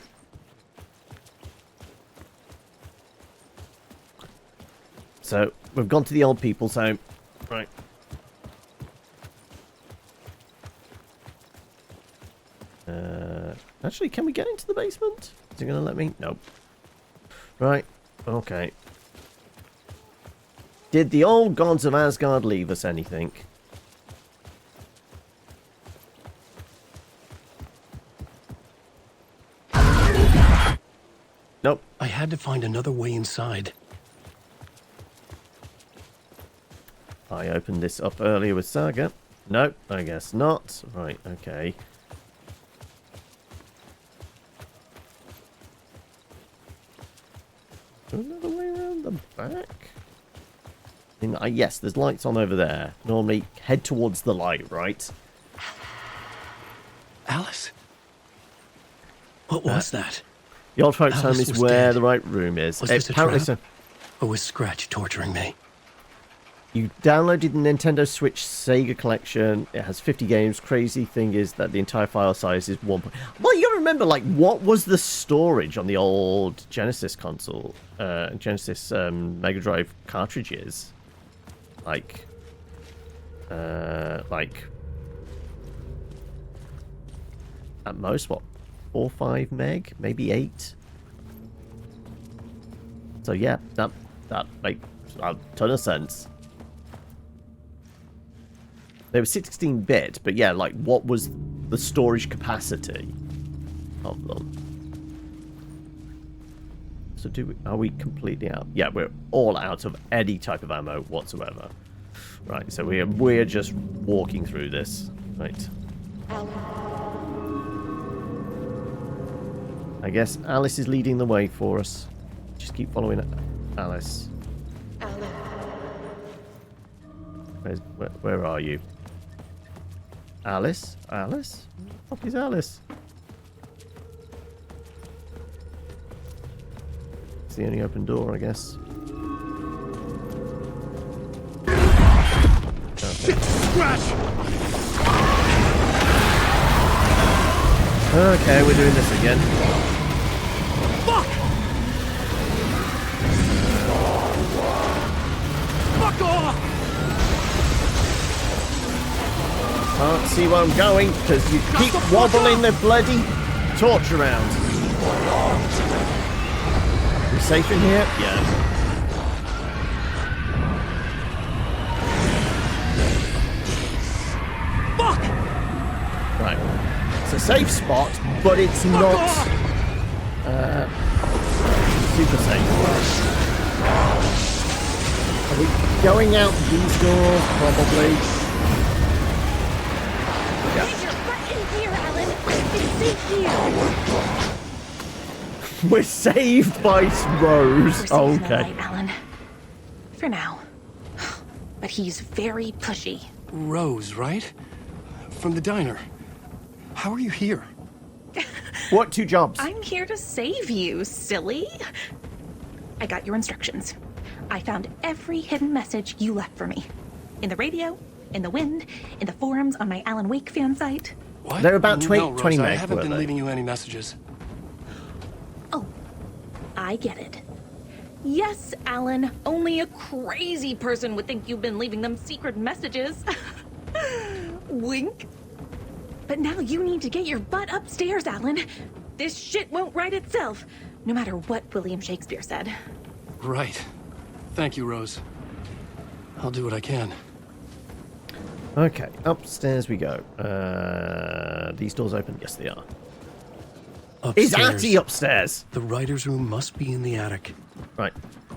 So, we've gone to the old people's home. Right. Actually, can we get into the basement? Is it going to let me? Nope. Right. Okay. Did the old gods of Asgard leave us anything? Nope. I had to find another way inside. I opened this up earlier with Saga. Nope, I guess not. Right, okay. Another way around the back? Yes, there's lights on over there. Normally, head towards the light, right? Alice? What was that? The old folks' home Alice is was where dead. the right room is. Was this a Apparently trap? Or was Scratch torturing me? You downloaded the Nintendo Switch Sega collection. It has 50 games. Crazy thing is that the entire file size is 1. Well, you gotta remember, like, what was the storage on the old Genesis console? Genesis Mega Drive cartridges? Like, at most, what, 4 or 5 meg? Maybe 8? So yeah, that makes a ton of sense. They were 16-bit, but yeah, like, what was the storage capacity of them? So are we completely out? Yeah, we're all out of any type of ammo whatsoever. Right, so we're just walking through this. Right. I guess Alice is leading the way for us. Just keep following Alice. Where are you? Alice? Alice? What the fuck is Alice? It's the only open door, I guess. Okay. Okay, we're doing this again. Fuck! Fuck off! Can't see where I'm going because you keep wobbling the bloody torch around. We safe in here? Yeah. Fuck! Right. It's a safe spot, but it's not super safe. Are we going out these doors? Probably. Get your butt in here, Alan. It's safe here. We're saved by Rose. We're safe Oh, in the okay. light, Alan. For now. But he's very pushy. Rose, right? From the diner. How are you here? What 2 jobs? I'm here to save you, silly. I got your instructions. I found every hidden message you left for me. In the radio, in the wind, in the forums on my Alan Wake fan site. What? They're about No, 20 Rose, I meg, haven't weren't been they? leaving you any messages. Oh, I get it. Yes, Alan, only a crazy person would think you've been leaving them secret messages. Wink. But now you need to get your butt upstairs, Alan. This shit won't right itself, no matter what William Shakespeare said. Right. Thank you, Rose. I'll do what I can. Okay, upstairs we go. These doors open? Yes, they are. Is Artie upstairs? The writer's room must be in the attic. Right.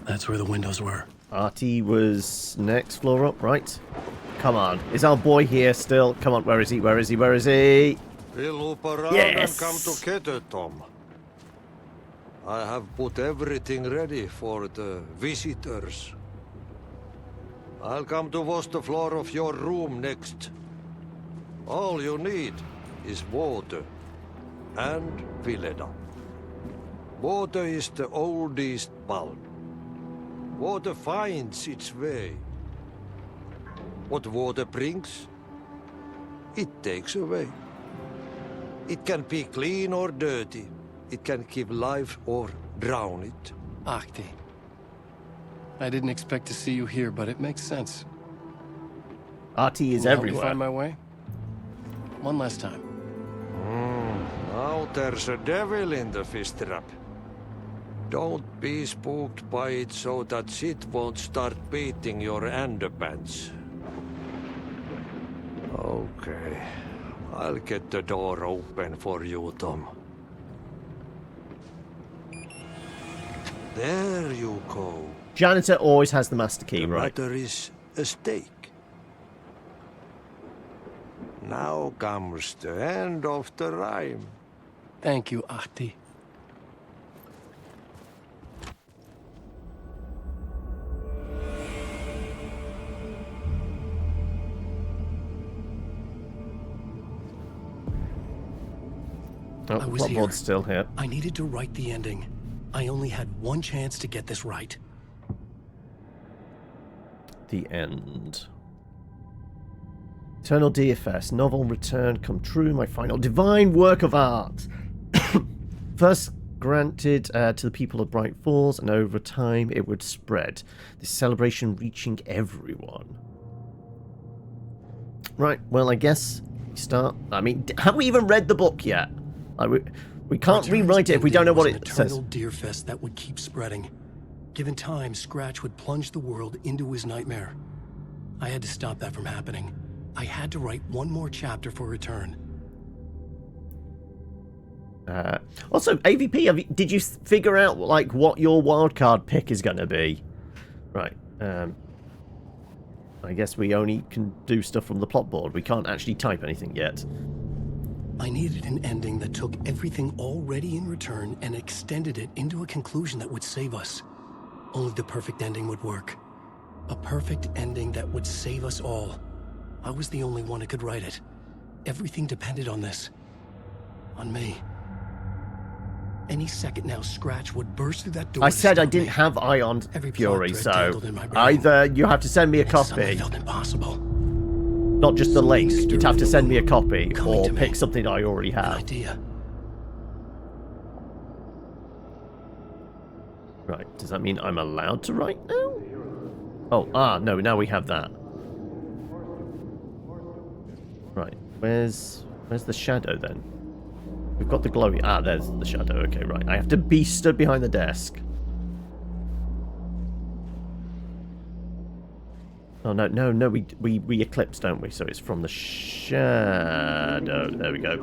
That's where the windows were. Artie was next floor up, right? Come on. Is our boy here still? Come on, where is he? Where is he? Where is he? We'll loop around Yes. and come together, Tom. I have put everything ready for the visitors. I'll come to wash the floor of your room next. All you need is water and Vileda. Water is the oldest bulb. Water finds its way. What water brings, it takes away. It can be clean or dirty. It can give life or drown it. Ahti. I didn't expect to see you here, but it makes sense. Artie is Can you help me everywhere. find my way? One last time. Now there's a devil in the fish trap. Don't be spooked by it so that shit won't start beating your underpants. Okay. I'll get the door open for you, Tom. There you go. Janitor always has the master key, The right? matter is a stake. Now comes the end of the rhyme. Thank you, Ahti. Oh, I was plotboard's here. still here. I needed to write the ending. I only had one chance to get this right. The end. Eternal DFS. Novel return come true. My final divine work of art. First granted to the people of Bright Falls, and over time it would spread. This celebration reaching everyone. Right, well, I guess we start. I mean, have we even read the book yet? We can't rewrite it if we don't know what it says. Eternal Deer Fest that would keep spreading. Given time, Scratch would plunge the world into his nightmare. I had to stop that from happening. I had to write one more chapter for Return. Also, AVP, did you figure out like what your wildcard pick is going to be? Right. I guess we only can do stuff from the plot board. We can't actually type anything yet. I needed an ending that took everything already in Return and extended it into a conclusion that would save us. Only the perfect ending would work. A perfect ending that would save us all. I was the only one who could write it. Everything depended on this. On me. Any second now, Scratch would burst through that door. I to said I stop didn't me. have Ion Every plot Fury, thread so tangled in my brain. either you have to send me a And suddenly copy, felt impossible. not just the link. You'd have to send me a copy, coming or to me. pick something I already An have. idea. Right, does that mean I'm allowed to write now? Oh, no, now we have that. Right, where's the shadow then? We've got the glowy... there's the shadow. Okay, right. I have to be stood behind the desk. Oh, no, we eclipse, don't we? So it's from the shadow. There we go.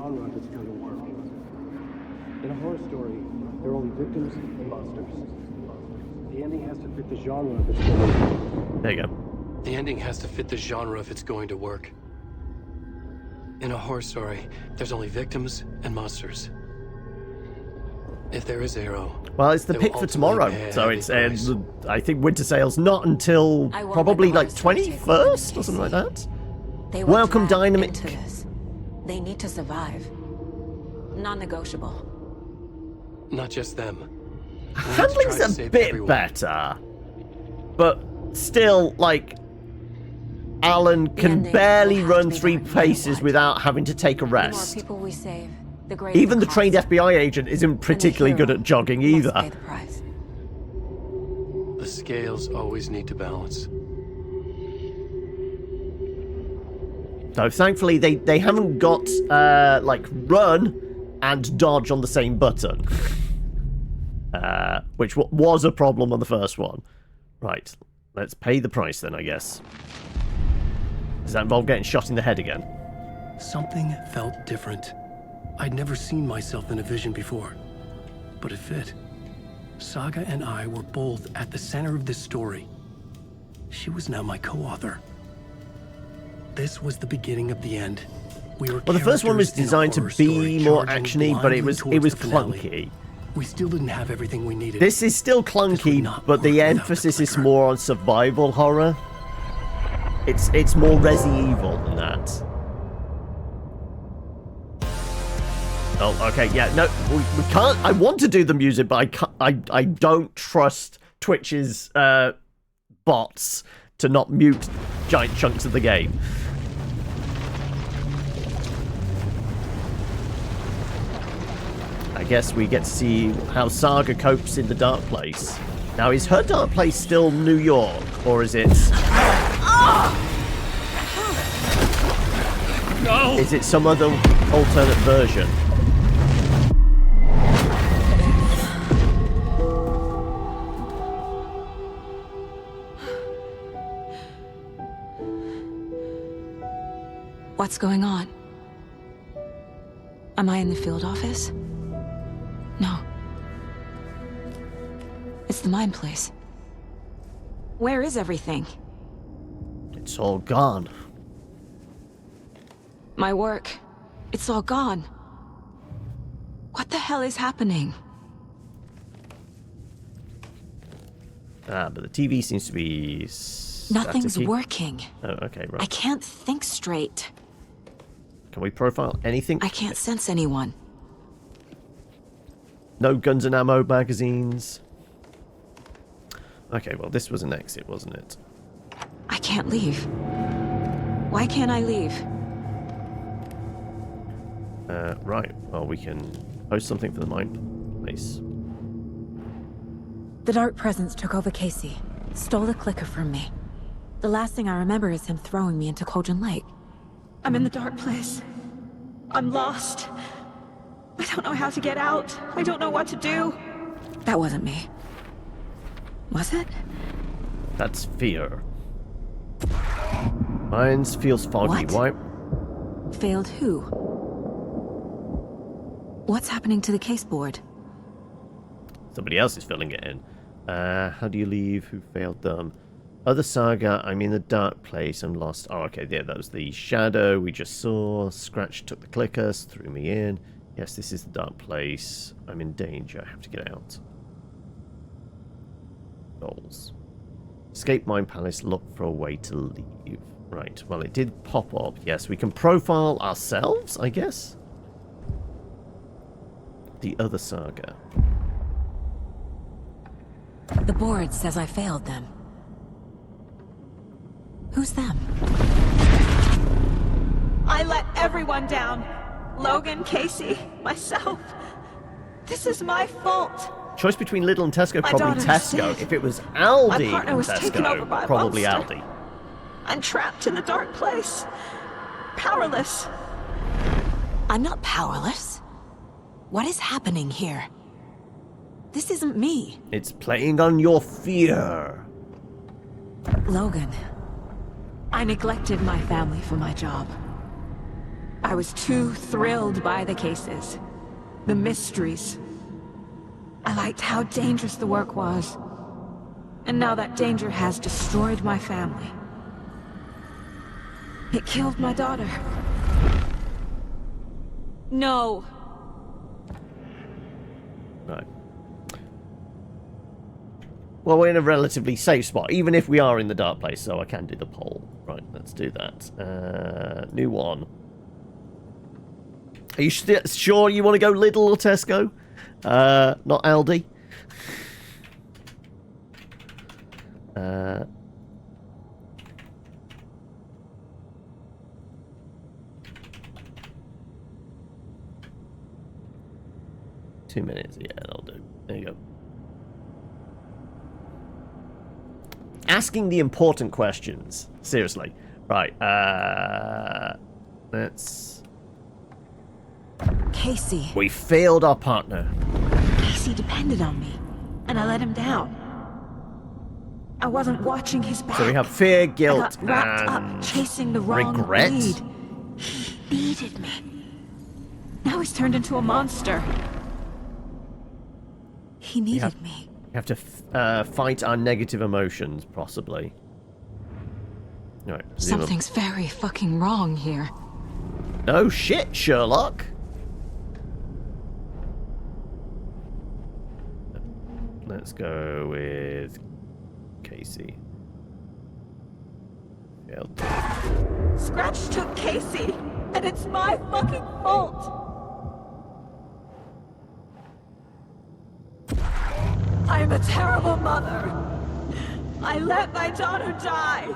In a horror story, there are only victims and monsters. The ending has to fit the genre of its story. There you go. The ending has to fit the genre if it's going to work. In a horror story, there's only victims and monsters. If there is Arrow... Well, it's the pick for tomorrow, so it's I think winter sale's not until probably like 21st or something like that. They were Welcome, dragged Dynamic. into this. They need to survive. Non-negotiable. Not just them. Handling's a bit better, but still, like, Alan can barely run 3 paces without having to take a The more rest. people we save, the greater Even the cost. trained FBI agent isn't particularly good at jogging either. Pay the price. The scales always need to balance. So thankfully they haven't got like run and dodge on the same button, which was a problem on the first one. Right, let's pay the price then, I guess. Does that involve getting shot in the head again? Something felt different. I'd never seen myself in a vision before, but it fit. Saga and I were both at the center of this story. She was now my co-author. This was the beginning of the end. We were Well, the first one was characters in a designed to horror be story more charging actiony, but it blindly was towards the finale. clunky. We still didn't have everything we needed. This is still clunky, but the emphasis is more on survival horror. It's more Resi Evil than that. Oh, okay, yeah, no, we can't. I want to do the music, but I can't, I don't trust Twitch's bots to not mute giant chunks of the game. I guess we get to see how Saga copes in the dark place. Now, is her dark place still New York, or is it... No! Is it some other alternate version? What's going on? Am I in the field office? No. It's the mine place. Where is everything? It's all gone. My work. It's all gone. What the hell is happening? But the TV seems to be... Nothing's staticky. working. Oh, okay, right. I can't think straight. Can we profile anything? I can't sense anyone. No guns and ammo magazines. Okay, well, this was an exit, wasn't it? I can't leave. Why can't I leave? Right. Well, we can post something for the mine place. The Dark Presence took over Casey. Stole the clicker from me. The last thing I remember is him throwing me into Cauldron Lake. I'm in the dark place. I'm lost. I don't know how to get out. I don't know what to do. That wasn't me. Was it? That's fear. Mine feels foggy. What? Why? Failed who? What's happening to the case board? Somebody else is filling it in. How do you leave? Who failed them? Other Saga, I'm in the dark place, I'm lost. Oh, okay, there, that was the shadow we just saw. Scratch took the clickers, threw me in. Yes, this is the dark place. I'm in danger, I have to get out. Goals. Escape Mind Palace, look for a way to leave. Right, well, it did pop up. Yes, we can profile ourselves, I guess. The other saga. The board says I failed them. Who's them? I let everyone down. Logan, Casey, myself. This is my fault. Choice between Lidl and Tesco, My probably daughter was Tesco. dead. If it was My Aldi partner and was taken over by Tesco, a probably monster. Aldi. I'm trapped in a dark place. Powerless. I'm not powerless. What is happening here? This isn't me. It's playing on your fear. Logan. I neglected my family for my job. I was too thrilled by the cases, the mysteries. I liked how dangerous the work was. And now that danger has destroyed my family. It killed my daughter. No. Right. Well, we're in a relatively safe spot, even if we are in the dark place, so I can do the poll. Right, let's do that. New one. Are you sure you want to go Lidl or Tesco? Not Aldi? 2 minutes, yeah, that'll do. There you go. Asking the important questions. Seriously. Right, let's... Casey. We failed our partner. Casey depended on me, and I let him down. I wasn't watching his back. So we have fear, I guilt, got wrapped and up chasing the wrong regret. lead. He needed me. Now he's turned into a monster. He needed me. We have to fight our negative emotions, possibly. Right, Something's very fucking wrong here. No shit, Sherlock. Let's go with Casey. Failed. Scratch took Casey, and it's my fucking fault. I'm a terrible mother. I let my daughter die.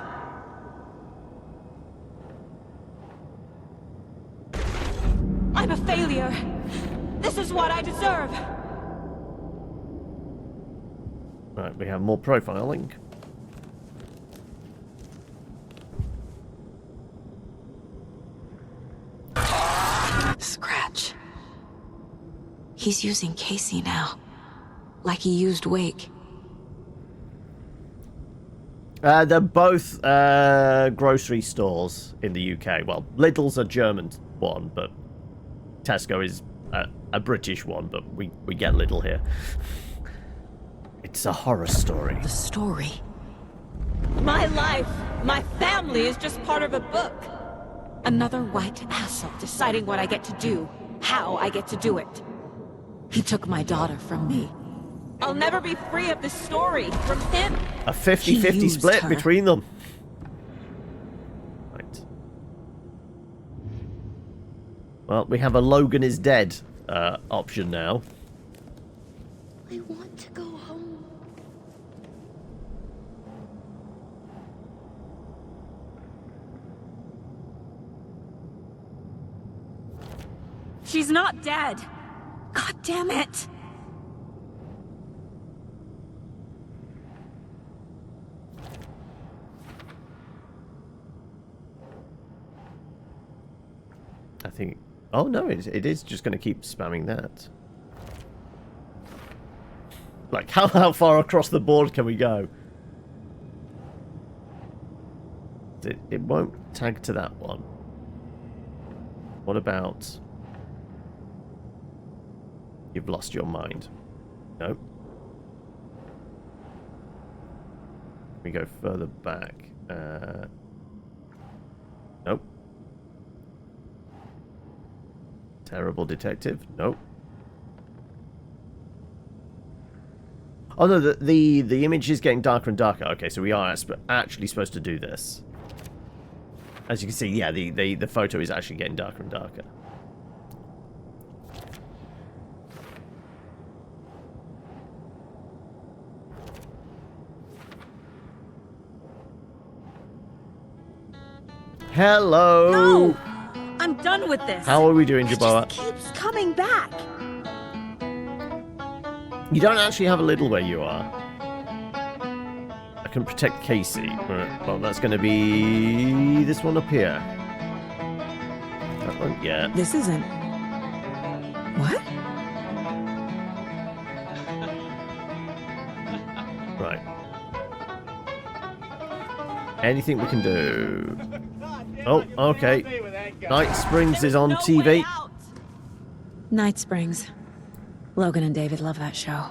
I'm a failure. This is what I deserve. Right, we have more profiling. Scratch. He's using Casey now. Like he used Wake. They're both grocery stores in the UK. Well, Lidl's a German one, but Tesco is a British one, but we get Lidl here. It's a horror story. The story? My life, my family is just part of a book. Another white asshole deciding what I get to do, how I get to do it. He took my daughter from me. I'll never be free of this story from him. A 50-50 split her. between them. Right. Well, we have a Logan is dead option now. I want to go home. She's not dead. God damn it. I think... Oh, no, it is just going to keep spamming that. Like, how far across the board can we go? It won't tag to that one. What about... You've lost your mind? No. We go further back. Nope. Terrible detective? Nope. Oh no, the image is getting darker and darker. Okay, so we are actually supposed to do this. As you can see, yeah, the photo is actually getting darker and darker. Hello. No, I'm done with this. How are we doing, It Jaboa? just keeps coming back. You don't actually have a little where you are. I can protect Casey. Right, well, that's going to be this one up here. That one, yeah. This isn't. What? Right. Anything we can do? Oh, okay. Night Springs is on TV. Night Springs. Logan and David love that show.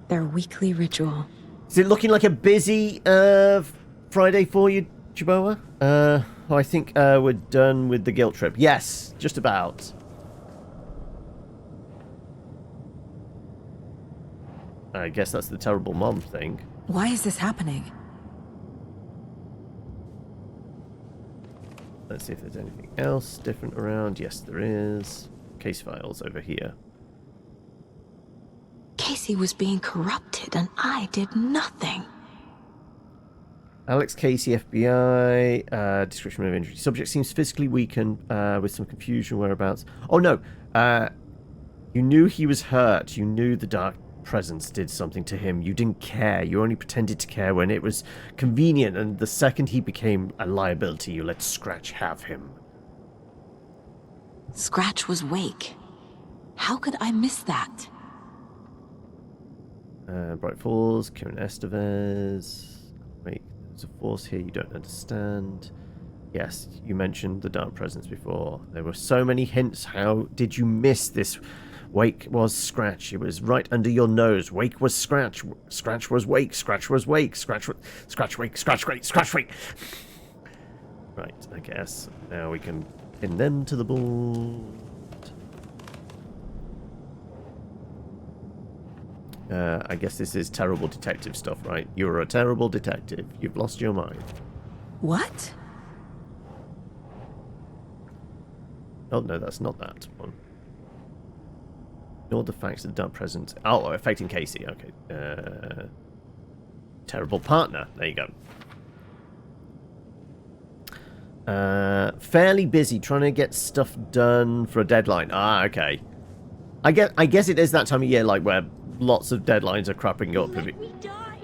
Their weekly ritual. Is it looking like a busy Friday for you, Jaboa? I think we're done with the guilt trip. Yes, just about. I guess that's the terrible mom thing. Why is this happening? Let's see if there's anything else different around. Yes, there is. Case files over here. Casey was being corrupted and I did nothing. Alex Casey, FBI. Description of injury. Subject seems physically weakened with some confusion whereabouts. Oh, no. You knew he was hurt. You knew the dark presence did something to him. You didn't care. You only pretended to care when it was convenient, and the second he became a liability, you let Scratch have him. Scratch was Wake. How could I miss that? Bright Falls, Kieran Estevez. Wait, there's a force here you don't understand. Yes, you mentioned the dark presence before. There were so many hints. How did you miss this? Wake was Scratch. It was right under your nose. Wake was Scratch. Scratch was Wake. Scratch was Wake. Scratch Wake. Scratch Wake. Scratch Wake. Right, I guess. Now we can pin them to the board. I guess this is terrible detective stuff, right? You're a terrible detective. You've lost your mind. What? Oh, no, that's not that one. Ignore the facts of the dark presence. Oh, affecting Casey. Okay. Terrible partner. There you go. Fairly busy trying to get stuff done for a deadline. Ah, okay. I guess it is that time of year, like, where lots of deadlines are cropping up. Let me die.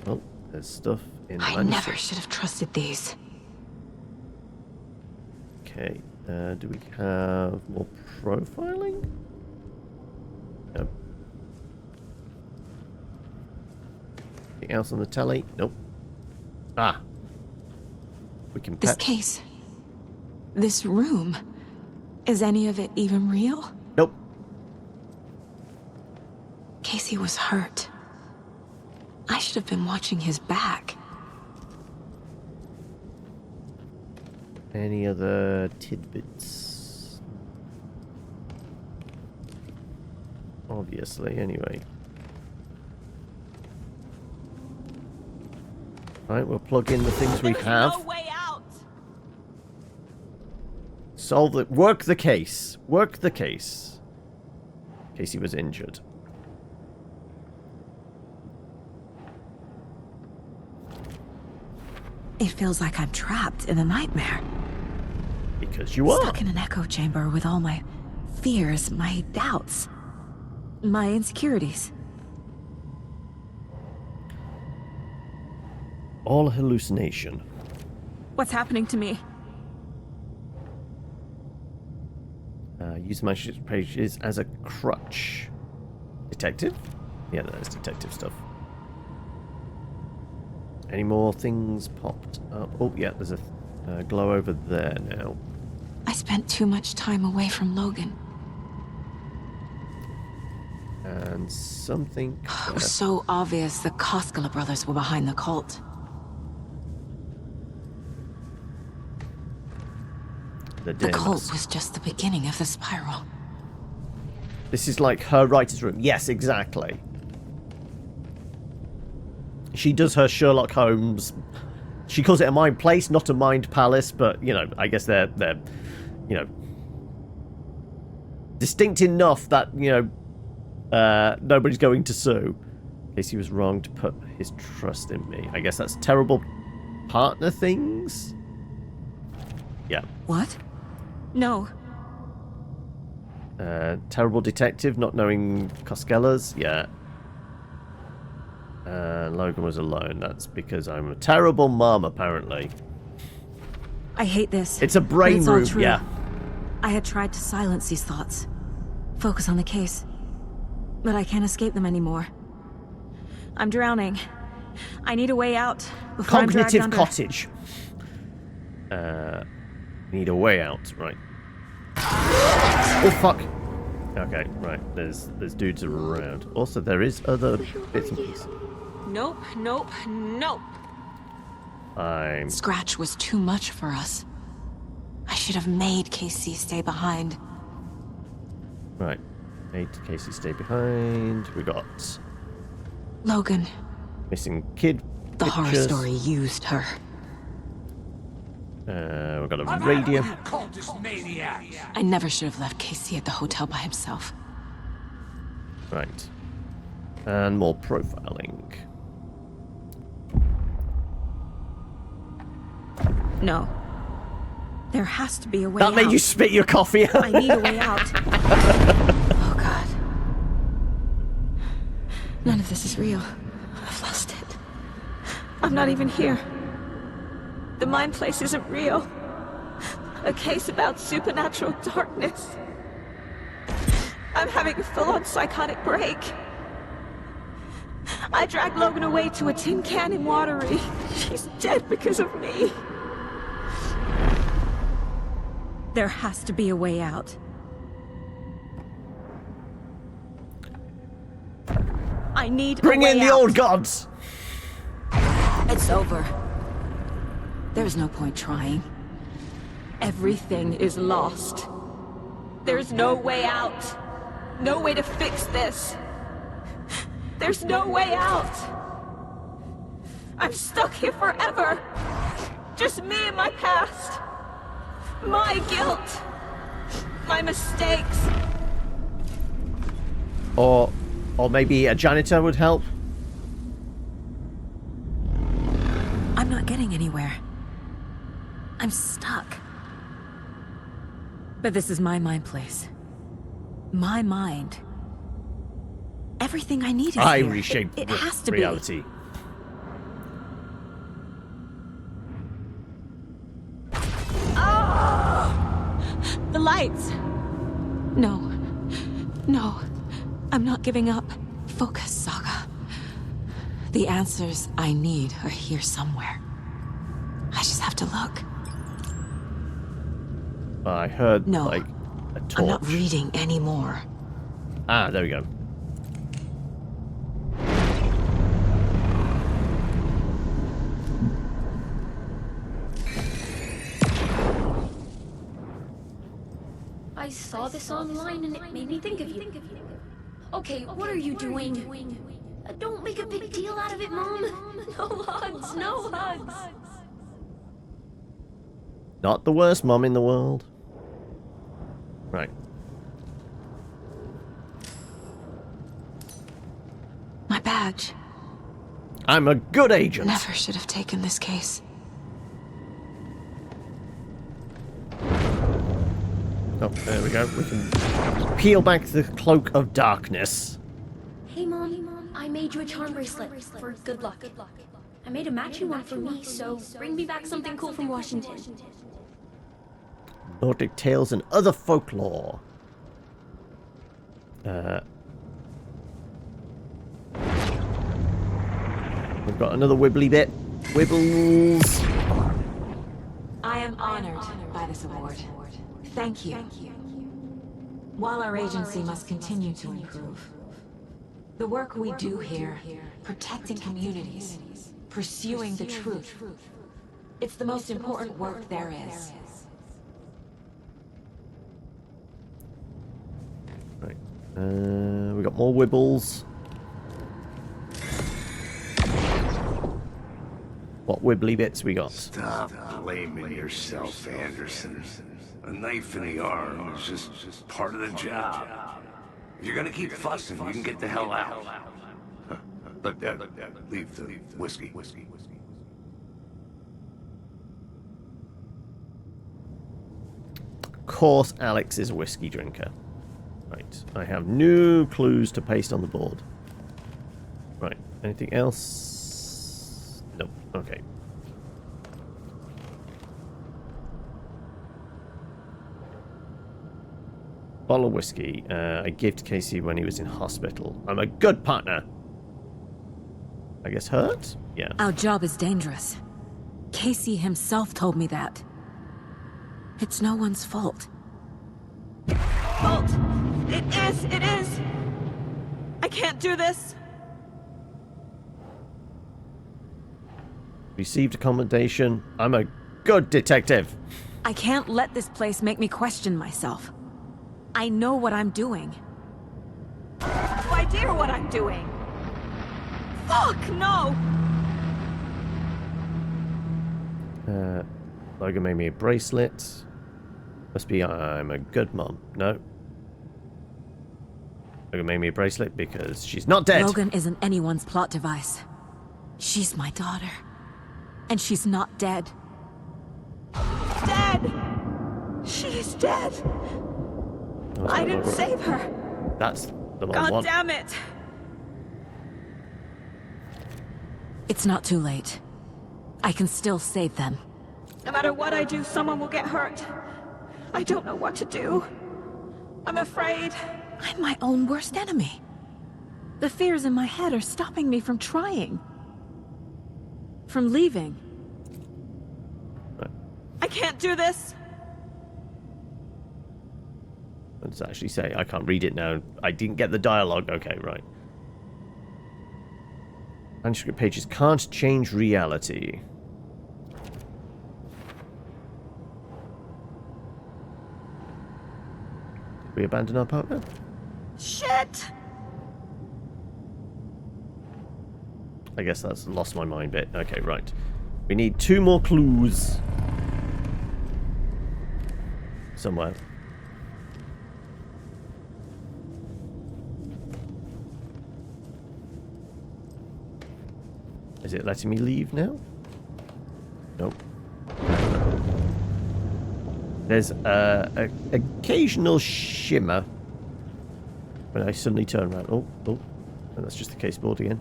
Oh, there's stuff in the I manuscript. never should have trusted these. Okay. Do we have more profiling? No. Anything else on the telly? Nope. Ah. We can This case. This room. Is any of it even real? Nope. Casey was hurt. I should have been watching his back. Any other tidbits? Obviously, anyway. Right, we'll plug in the things we have. No way out. Solve the... Work the case. Work the case. Casey was injured. It feels like I'm trapped in a nightmare. Because you are. Stuck in an echo chamber with all my fears, my doubts, my insecurities. All hallucination. What's happening to me? Use magic pages as a crutch. Detective? Yeah, that is detective stuff. Any more things popped up? Oh, yeah, there's a glow over there now. I spent too much time away from Logan. And something... It was so obvious the Koskela brothers were behind the cult. The cult was just the beginning of the spiral. This is like her writer's room. Yes, exactly. She does her Sherlock Holmes. She calls it a mind place, not a mind palace, but, you know, I guess they're you know, distinct enough that, you know, nobody's going to sue. In case he was wrong to put his trust in me. I guess that's terrible partner things? Yeah. What? No. Terrible detective, not knowing Coskellas? Yeah. Logan was alone. That's because I'm a terrible mom, apparently. I hate this. It's a brain it's all room, true. yeah. I had tried to silence these thoughts. Focus on the case. But I can't escape them anymore. I'm drowning. I need a way out before I'm dragged Cognitive under. cottage. Need a way out, right. Oh, fuck. Okay, right. There's dudes around. Also, there is other bits and pieces. Nope, nope, nope. Scratch was too much for us. I should have made Casey stay behind. Right. Made Casey stay behind. We got Logan. Missing kid The pictures. horror story used her. We've got a radio. I never should have left Casey at the hotel by himself. Right. And more profiling. No. There has to be a way That out. made you spit your coffee out. I need a way out. Oh, God. None of this is real. I've lost it. I'm not even here. The mind place isn't real. A case about supernatural darkness. I'm having a full-on psychotic break. I dragged Logan away to a tin can in Watery. She's dead because of me. There has to be a way out. I need Bring a way in the out. old gods. It's over. There's no point trying. Everything is lost. There's no way out. No way to fix this. There's no way out. I'm stuck here forever. Just me and my past. My guilt. My mistakes. Or maybe a janitor would help. I'm not getting anywhere. I'm stuck. But this is my mind place. My mind. Everything I need is I here. reshaped It has to reality. be. The lights. No. No. I'm not giving up. Focus, Saga. The answers I need are here somewhere. I just have to look. I heard, No. like, a torch. I'm not reading anymore. Ah, there we go. I saw this online and it made me think of you. Okay, what are you doing? Don't make a big deal out of it, Mom. No hugs, no hugs. Not the worst mom in the world. Right. My badge. I'm a good agent. Never should have taken this case. Oh, there we go. We can peel back the cloak of darkness. Hey, Mom, I made you a charm bracelet for good luck. I made a matching one for me, so bring me back something cool from Washington. Nordic tales and other folklore. We've got another wibbly bit. Wibbles. I am honored by this award. Thank you. While our agency must continue to improve, the work we do here, protecting communities, pursuing the truth, it's the most important work there is. Right. We got more wibbles. What wibbly bits we got? Stop blaming yourself, Anderson. A knife in the arm is just part of the job. If you're gonna keep fussing, you can get the hell out. Look, leave the whiskey. Of course, Alex is a whiskey drinker. Right, I have new clues to paste on the board. Right, anything else? Nope, okay. Bottle of whiskey. I gave to Casey when he was in hospital. I'm a good partner. I guess hurt? Yeah. Our job is dangerous. Casey himself told me that. It's no one's fault. Fault! It is! I can't do this! Received accommodation. I'm a good detective. I can't let this place make me question myself. I know what I'm doing. No idea what I'm doing! Fuck, no! Logan made me a bracelet. Must be I'm a good mom. No. Logan made me a bracelet because she's not dead. Logan isn't anyone's plot device. She's my daughter. And she's not dead. Dead! She is dead! I didn't save her! That's the God one. damn it! It's not too late. I can still save them. No matter what I do, someone will get hurt. I don't know what to do. I'm afraid. I'm my own worst enemy. The fears in my head are stopping me from trying. From leaving. I can't do this. What does it actually say? I can't read it now. I didn't get the dialogue. Okay, right. Manuscript pages can't change reality. Did we abandon our partner? Shit! I guess that's lost my mind bit. Okay, right. We need 2 more clues. Somewhere. Is it letting me leave now? Nope. There's an occasional shimmer when I suddenly turn around. Oh, and that's just the case board again.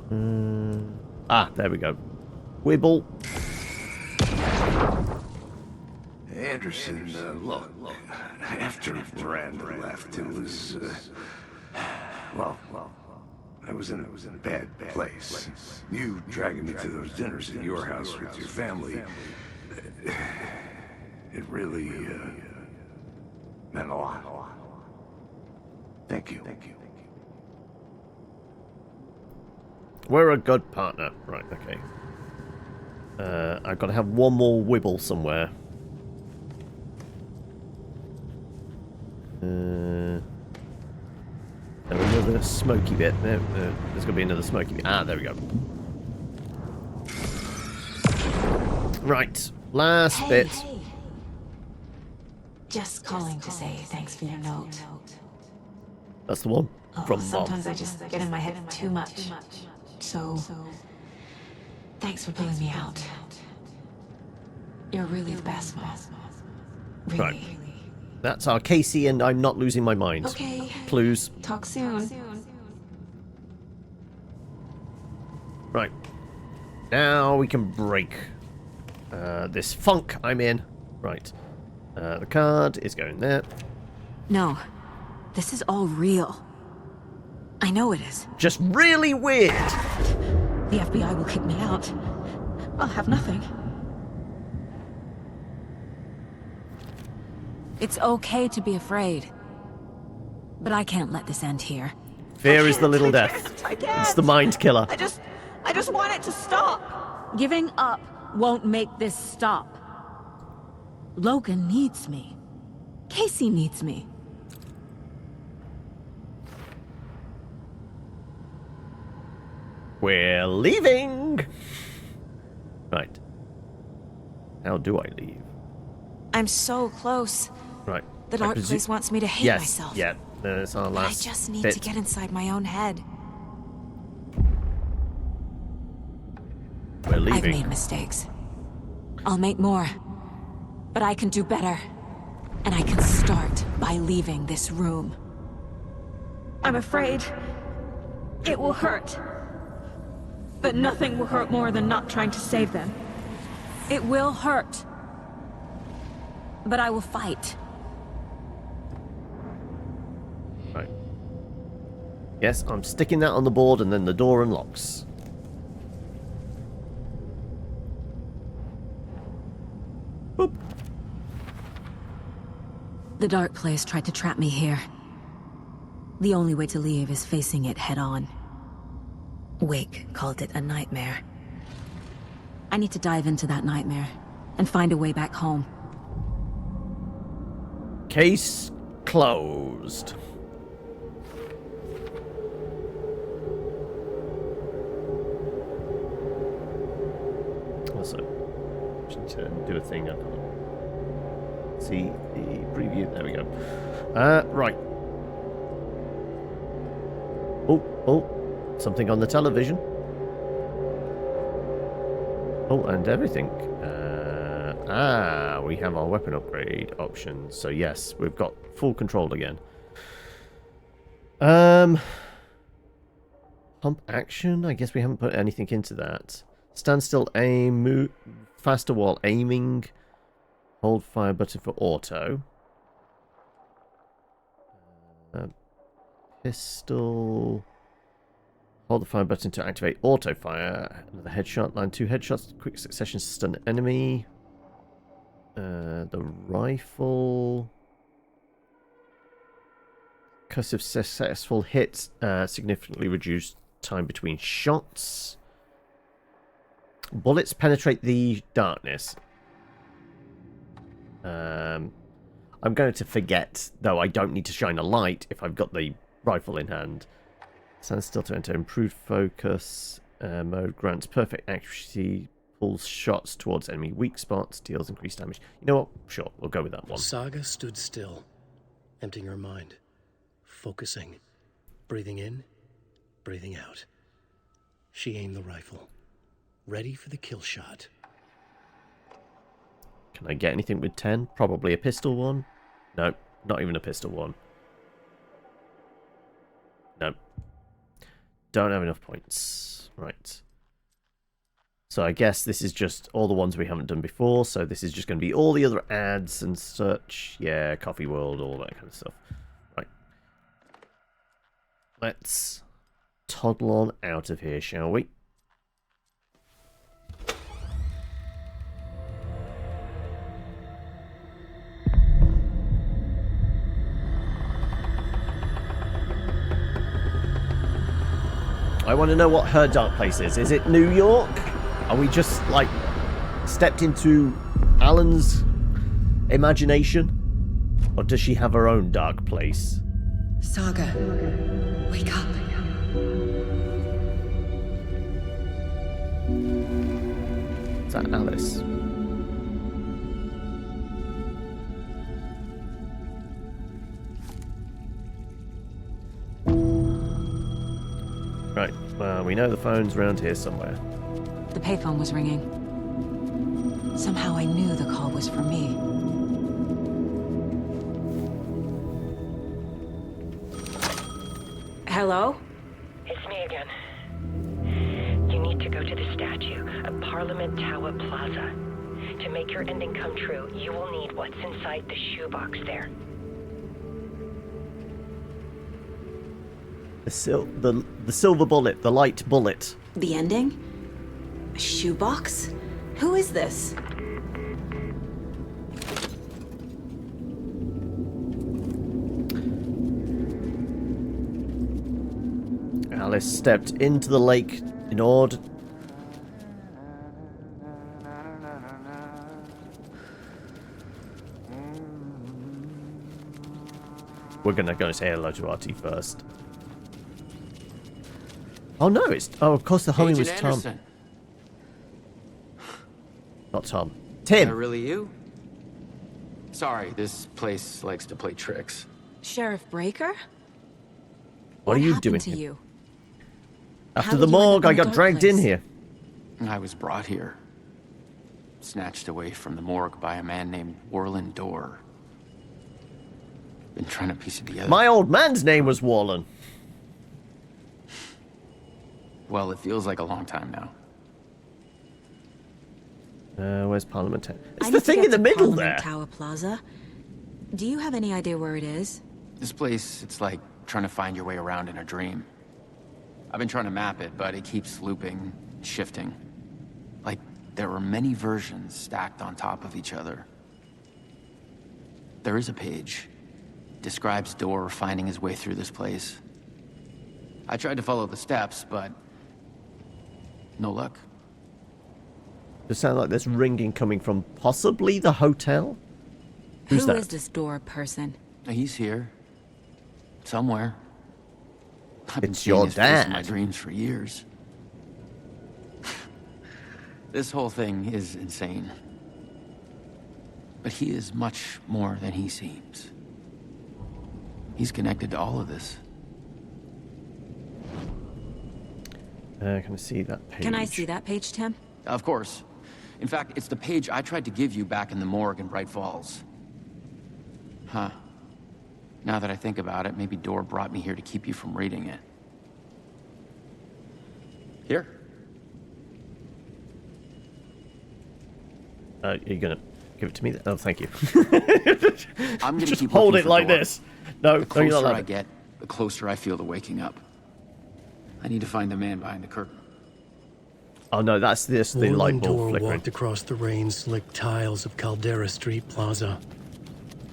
There we go. Wibble. Anderson, look, after Miranda left, it was, well, I was in a bad place. You dragging me to those dinners at your house with your family, it really meant a lot. Thank you. We're a good partner. Right, okay. I've got to have one more wibble somewhere. And another smoky bit. There's going to be another smoky bit. There we go. Right, last bit. Hey. Just calling to say thanks for your note. That's the one from Mom. Sometimes I just get in my head too much. So, thanks for pulling me out. You're really the best, Mom. Really. Right. That's our Casey and I'm not losing my mind. Okay. Clues. Talk soon. Right. Now we can break this funk I'm in. Right. The card is going there. No. This is all real. I know it is. Just really weird. The FBI will kick me out. I'll have nothing. It's okay to be afraid. But I can't let this end here. Fear is the little death. I can't. It's the mind killer. I just want it to stop. Giving up won't make this stop. Logan needs me. Casey needs me. We're leaving! Right. How do I leave? I'm so close. Right. The dark place wants me to hate myself. Yeah, that's our But I last just need bit. to get inside my own head. We're leaving. I've made mistakes. I'll make more. But I can do better. And I can start by leaving this room. I'm afraid it will hurt. But nothing will hurt more than not trying to save them. It will hurt. But I will fight. Right. Yes, I'm sticking that on the board and then the door unlocks. Boop. The dark place tried to trap me here. The only way to leave is facing it head on. Wake called it a nightmare. I need to dive into that nightmare and find a way back home. Case closed. Also, just need to do a thing. I can't see the preview. There we go. Right. Oh, something on the television. Oh, and everything. We have our weapon upgrade options. So yes, we've got full control again. Pump action? I guess we haven't put anything into that. Stand still, aim, move faster while aiming. Hold fire button for auto. Pistol. Hold the fire button to activate auto fire. Another headshot. Line 2 headshots. Quick succession to stun enemy. The rifle. Because of successful hits, significantly reduced time between shots. Bullets penetrate the darkness. I'm going to forget, though I don't need to shine a light if I've got the rifle in hand. Stand still to enter improved focus. Mode grants perfect accuracy. Pulls shots towards enemy weak spots. Deals increased damage. You know what? Sure, we'll go with that one. Saga stood still, emptying her mind. Focusing. Breathing in, breathing out. She aimed the rifle. Ready for the kill shot. Can I get anything with 10? Probably a pistol one. No, not even a pistol one. No. Don't have enough points. Right. So I guess this is just all the ones we haven't done before. So this is just going to be all the other ads and such. Yeah, Coffee World, all that kind of stuff. Right. Let's toddle on out of here, shall we? I want to know what her dark place is. Is it New York? Are we just, like, stepped into Alan's imagination? Or does she have her own dark place? Saga, wake up. Is that Alice? Right, well, we know the phone's around here somewhere. The payphone was ringing. Somehow I knew the call was for me. Hello? It's me again. You need to go to the statue at Parliament Tower Plaza. To make your ending come true, you will need what's inside the shoebox there. The silver bullet, the light bullet. The ending? A shoebox? Who is this? Alice stepped into the lake in order... We're gonna go say hello to Artie first. Oh no, it's... Oh, of course the humming was Agent Tom. Anderson. Not Tom. Tim! That really you? Sorry, this place likes to play tricks. Sheriff Breaker? What are you happened doing to here? you? After How the did you end morgue, up I in the got dark dragged in place? here. I was brought here. Snatched away from the morgue by a man named Warland Dorr. Been trying to piece it together. My old man's name was Warland. Well, it feels like a long time now. Where's Parliament Tower? It's I the need to thing get in the to middle Parliament there. Tower Plaza. Do you have any idea where it is? This place, it's like trying to find your way around in a dream. I've been trying to map it, but it keeps looping, shifting. Like there are many versions stacked on top of each other. There is a page. Describes Dorr finding his way through this place. I tried to follow the steps, but no luck. It sounds like there's ringing coming from possibly the hotel. Who's Who that? is this Dorr person? He's here. Somewhere. I've been It's seeing your his face in my dad. dreams for years. This whole thing is insane. But he is much more than he seems. He's connected to all of this. Can I see that page? Can I see that page, Tim? Of course. In fact, it's the page I tried to give you back in the morgue in Bright Falls. Huh. Now that I think about it, maybe Dorr brought me here to keep you from reading it. Here. You're gonna give it to me? Oh, thank you. I'm gonna Just keep hold looking it for like Dorr. this. No, The no, closer you're not allowed I to. get, the closer I feel to waking up. I need to find the man behind the curtain. Oh no, that's this, the light Warland bulb Dorr flickering. walked across the rain-slicked tiles of Caldera Street Plaza.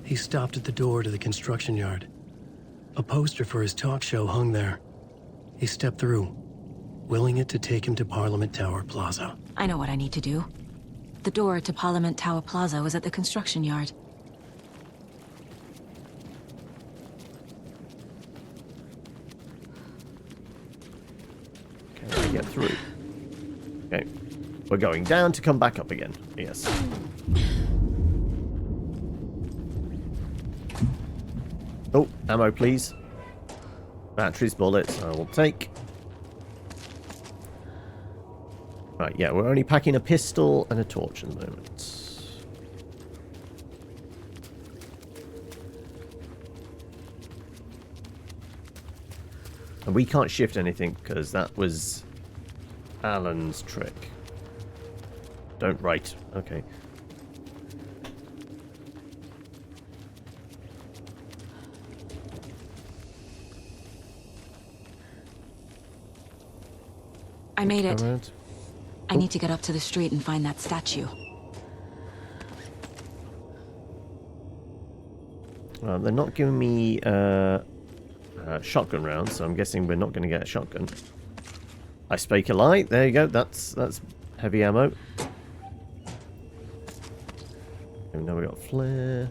He stopped at the door to the construction yard. A poster for his talk show hung there. He stepped through, willing it to take him to Parliament Tower Plaza. I know what I need to do. The door to Parliament Tower Plaza was at the construction yard. Can I get through? Okay. We're going down to come back up again. Yes. Oh, ammo please. Batteries, bullets, I will take. Right, yeah, we're only packing a pistol and a torch at the moment. And we can't shift anything because that was Alan's trick. Don't write. Okay. I made it. Around. I need to get up to the street and find that statue. Well, they're not giving me shotgun rounds, so I'm guessing we're not going to get a shotgun. I spake a lie. There you go. That's heavy ammo. And now we got flare.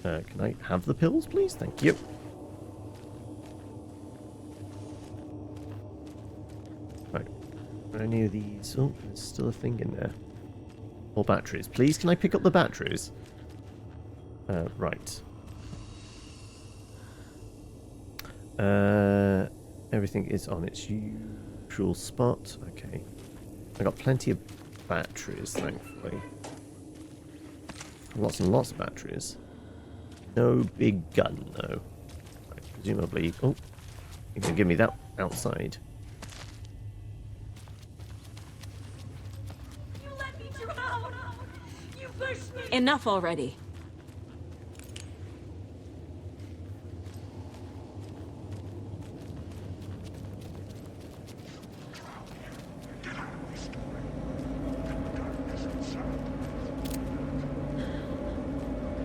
Can I have the pills, please? Thank you. Right. Are any of these? Oh, there's still a thing in there. More batteries. Please, can I pick up the batteries? Right. Everything is on its usual spot. Okay. I got plenty of batteries, thankfully. Lots and lots of batteries. No big gun, though. Right, presumably... Oh, you can give me that outside. You let me drown! You pushed me! Enough already.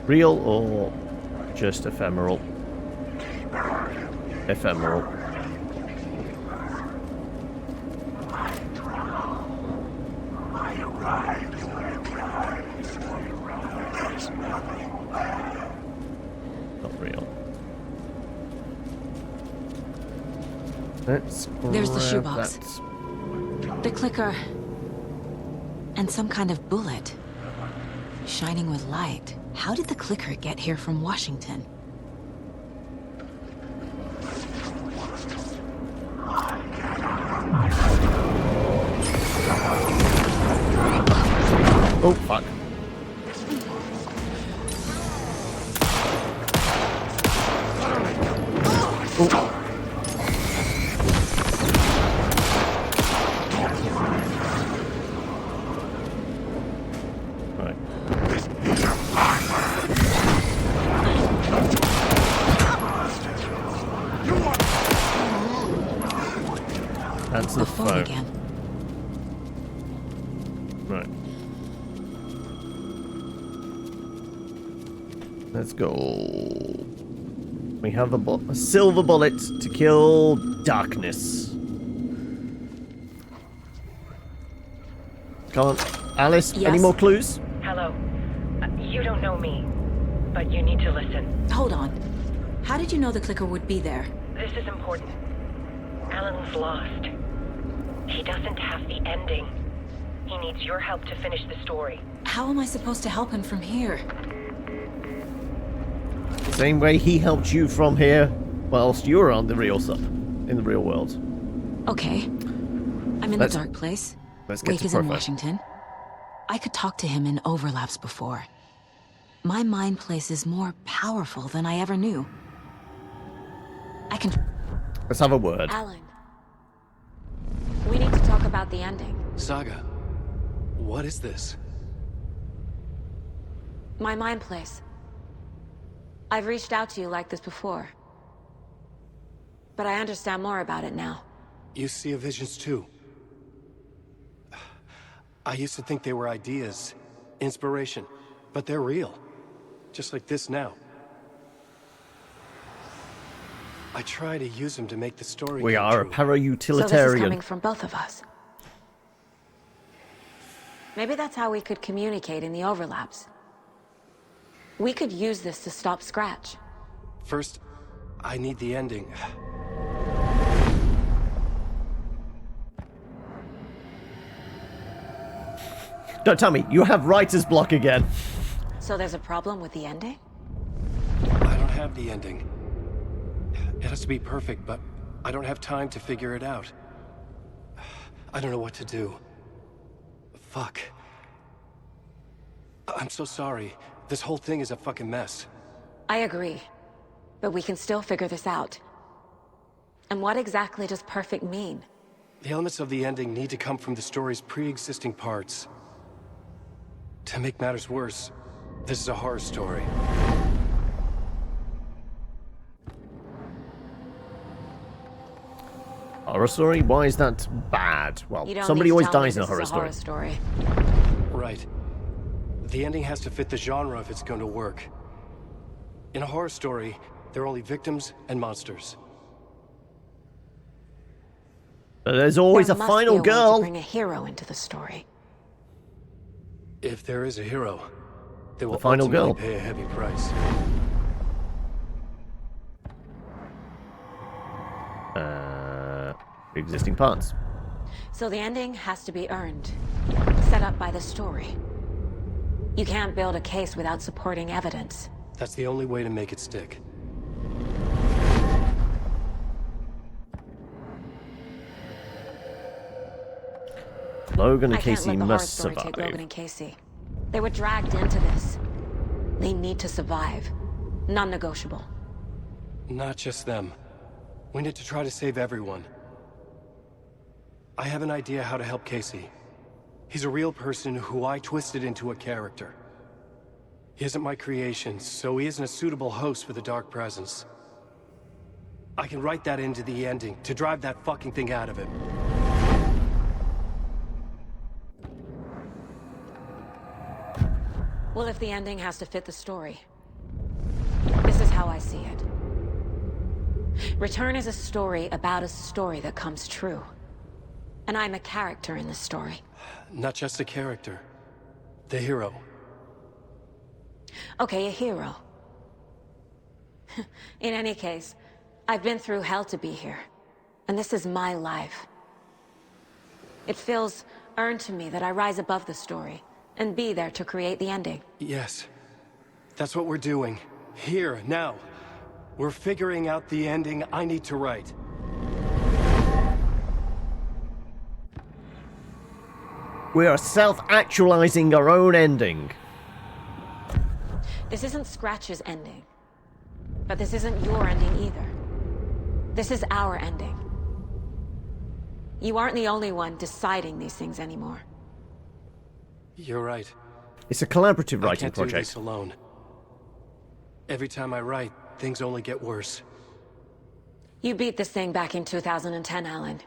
Real or just ephemeral? Ephemeral. I arrived where it lies. There's nothing left. Let's There's the grab shoebox. that. The clicker. And some kind of bullet. Shining with light. How did the clicker get here from Washington? Oh, fuck. Oh. Answer the phone again. Right. Let's go. We have a silver bullet to kill darkness. Come on, Alice. Yes? Any more clues? Hello. You don't know me, but you need to listen. Hold on. How did you know the clicker would be there? This is important. Alan's lost. He doesn't have the ending. He needs your help to finish the story. How am I supposed to help him from here? Same way he helped you from here, whilst you were on the real in the real world. Okay. I'm in the dark place. Let's get Wake to is in profile. Washington. I could talk to him in overlaps before. My mind place is more powerful than I ever knew. I can... Let's have a word. Alan. We need to talk about the ending. Saga, what is this? My mind place. I've reached out to you like this before. But I understand more about it now. You see visions too. I used to think they were ideas, inspiration, but they're real. Just like this now. I try to use them to make the story We come are a true. para-utilitarian. So this is coming from both of us. Maybe that's how we could communicate in the overlaps. We could use this to stop Scratch. First, I need the ending. Don't tell me, you have writer's block again. So there's a problem with the ending? I don't have the ending. It has to be perfect, but I don't have time to figure it out. I don't know what to do. Fuck. I'm so sorry. This whole thing is a fucking mess. I agree. But we can still figure this out. And what exactly does perfect mean? The elements of the ending need to come from the story's pre-existing parts. To make matters worse, this is a horror story. Horror story? Why is that bad? Well, You don't somebody need to always tell me dies in a this is horror story. Right. The ending has to fit the genre if it's going to work. In a horror story, there are only victims and monsters. But there's always There a must final be a way to girl. bring a hero into the story. If there is a hero, they will final ultimately girl. pay a heavy price. Existing parts. So the ending has to be earned. Set up by the story. You can't build a case without supporting evidence. That's the only way to make it stick. Logan I and can't Casey let the horror must story survive. take Logan and Casey. They were dragged into this. They need to survive. Non-negotiable. Not just them. We need to try to save everyone. I have an idea how to help Casey. He's a real person who I twisted into a character. He isn't my creation, so he isn't a suitable host for the Dark Presence. I can write that into the ending to drive that fucking thing out of him. Well, if the ending has to fit the story, this is how I see it. Return is a story about a story that comes true. And I'm a character in the story. Not just a character. The hero. Okay, a hero. In any case, I've been through hell to be here. And this is my life. It feels earned to me that I rise above the story and be there to create the ending. Yes. That's what we're doing. Here, now. We're figuring out the ending I need to write. We are self-actualizing our own ending. This isn't Scratch's ending. But this isn't your ending either. This is our ending. You aren't the only one deciding these things anymore. You're right. It's a collaborative I writing can't do project. this alone. Every time I write, things only get worse. You beat this thing back in 2010, Alan.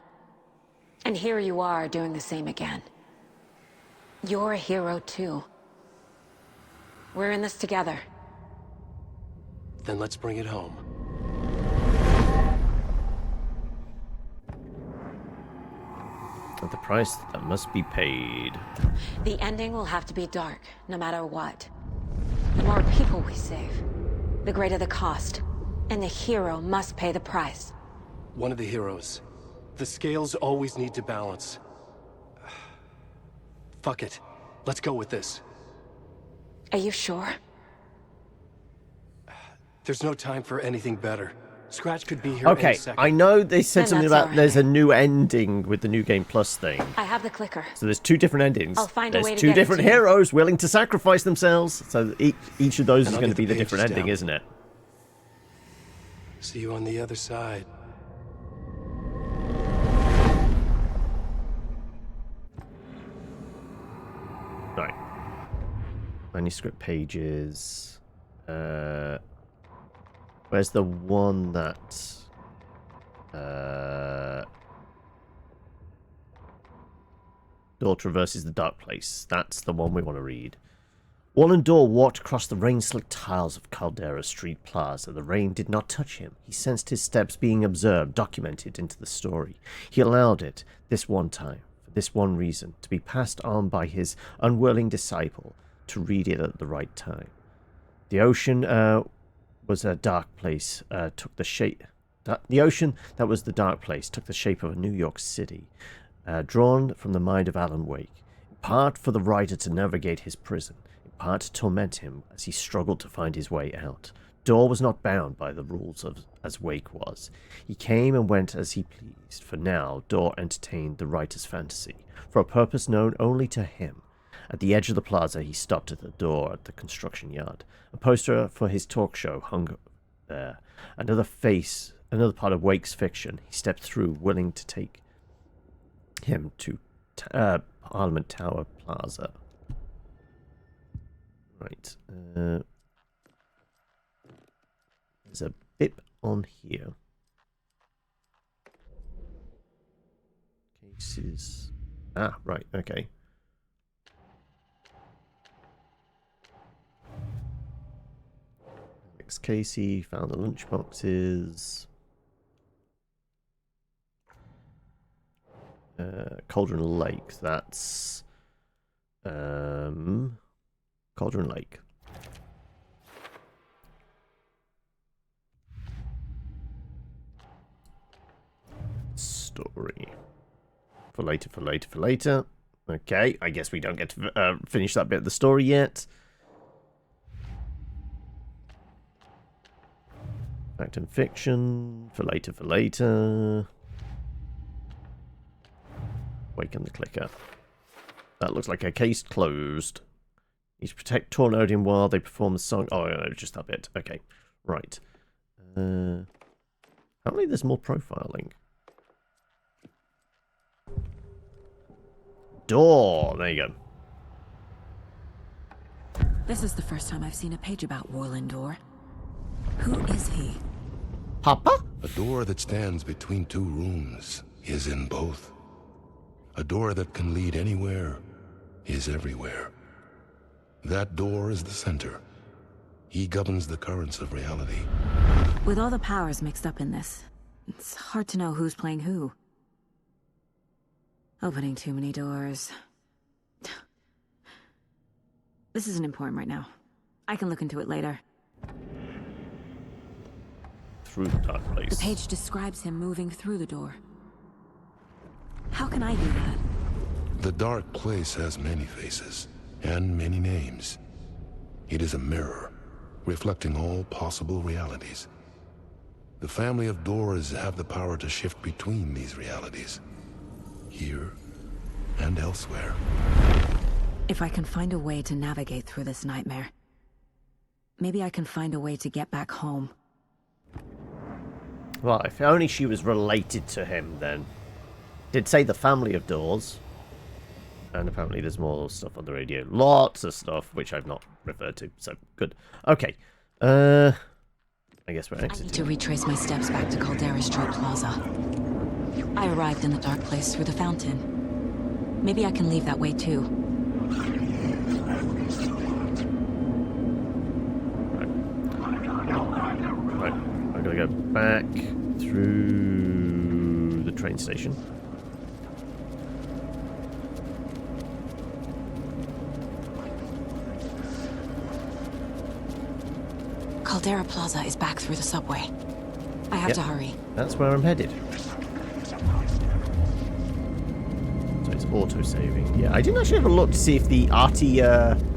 And here you are doing the same again. You're a hero too. We're in this together. Then let's bring it home. At the price that must be paid. The ending will have to be dark, no matter what. The more people we save, the greater the cost. And the hero must pay the price. One of the heroes. The scales always need to balance. Fuck it. Let's go with this. Are you sure? There's no time for anything better. Scratch could be here any Okay, second. I know they said Then something that's about there's a new ending with the New Game Plus thing. I have the clicker. So there's two different endings. I'll find a there's way to two get it different to you. heroes willing to sacrifice themselves. So each of those And is I'll going to get be the the different pages ending, down. isn't it? See you on the other side. Right. Manuscript pages. Where's the one that... Door traverses the dark place. That's the one we want to read. Wall and Door walked across the rain-slicked tiles of Caldera Street Plaza. The rain did not touch him. He sensed his steps being observed, documented into the story. He allowed it, this one time, for this one reason, to be passed on by his unwilling disciple, to read it at the right time. The ocean was a dark place, took the shape... The ocean that was the dark place took the shape of a New York City, drawn from the mind of Alan Wake, in part for the writer to navigate his prison, in part to torment him as he struggled to find his way out. Door was not bound by the rules as Wake was. He came and went as he pleased. For now, Door entertained the writer's fantasy, for a purpose known only to him. At the edge of the plaza, he stopped at the door at the construction yard. A poster for his talk show hung there. Another part of Wake's fiction. He stepped through, willing to take him to Parliament Tower Plaza. Right. There's a bip on here. Cases. Ah, right. Okay. Alex Casey found the lunchboxes. Cauldron Lake. That's Cauldron Lake. Story. For later. Okay, I guess we don't get to finish that bit of the story yet. Fact and fiction. For later. Wake on the clicker. That looks like a case closed. Need to protect Torn Odin while they perform the song. Oh, no, just that bit. Okay, right. Apparently there's more profiling. Door. There you go. This is the first time I've seen a page about Warlindor. Who is he? Papa? A door that stands between two rooms is in both. A door that can lead anywhere is everywhere. That door is the center. He governs the currents of reality. With all the powers mixed up in this, it's hard to know who's playing who. Opening too many doors. This isn't important right now. I can look into it later. Through the dark place. The page describes him moving through the door. How can I do that? The dark place has many faces and many names. It is a mirror, reflecting all possible realities. The family of Doors have the power to shift between these realities, here and elsewhere. If I can find a way to navigate through this nightmare, maybe I can find a way to get back home. Well, if only she was related to him, then. Did say the family of Doors. And apparently there's more stuff on the radio. Lots of stuff, which I've not referred to, so good. Okay. I guess we're exiting. I need to retrace my steps back to Caldera Street Plaza. I arrived in the dark place through the fountain. Maybe I can leave that way too. Right. I'm gonna go back through the train station. Caldera Plaza is back through the subway. I have to hurry. That's where I'm headed. So it's auto-saving. Yeah, I didn't actually have a look to see if the arty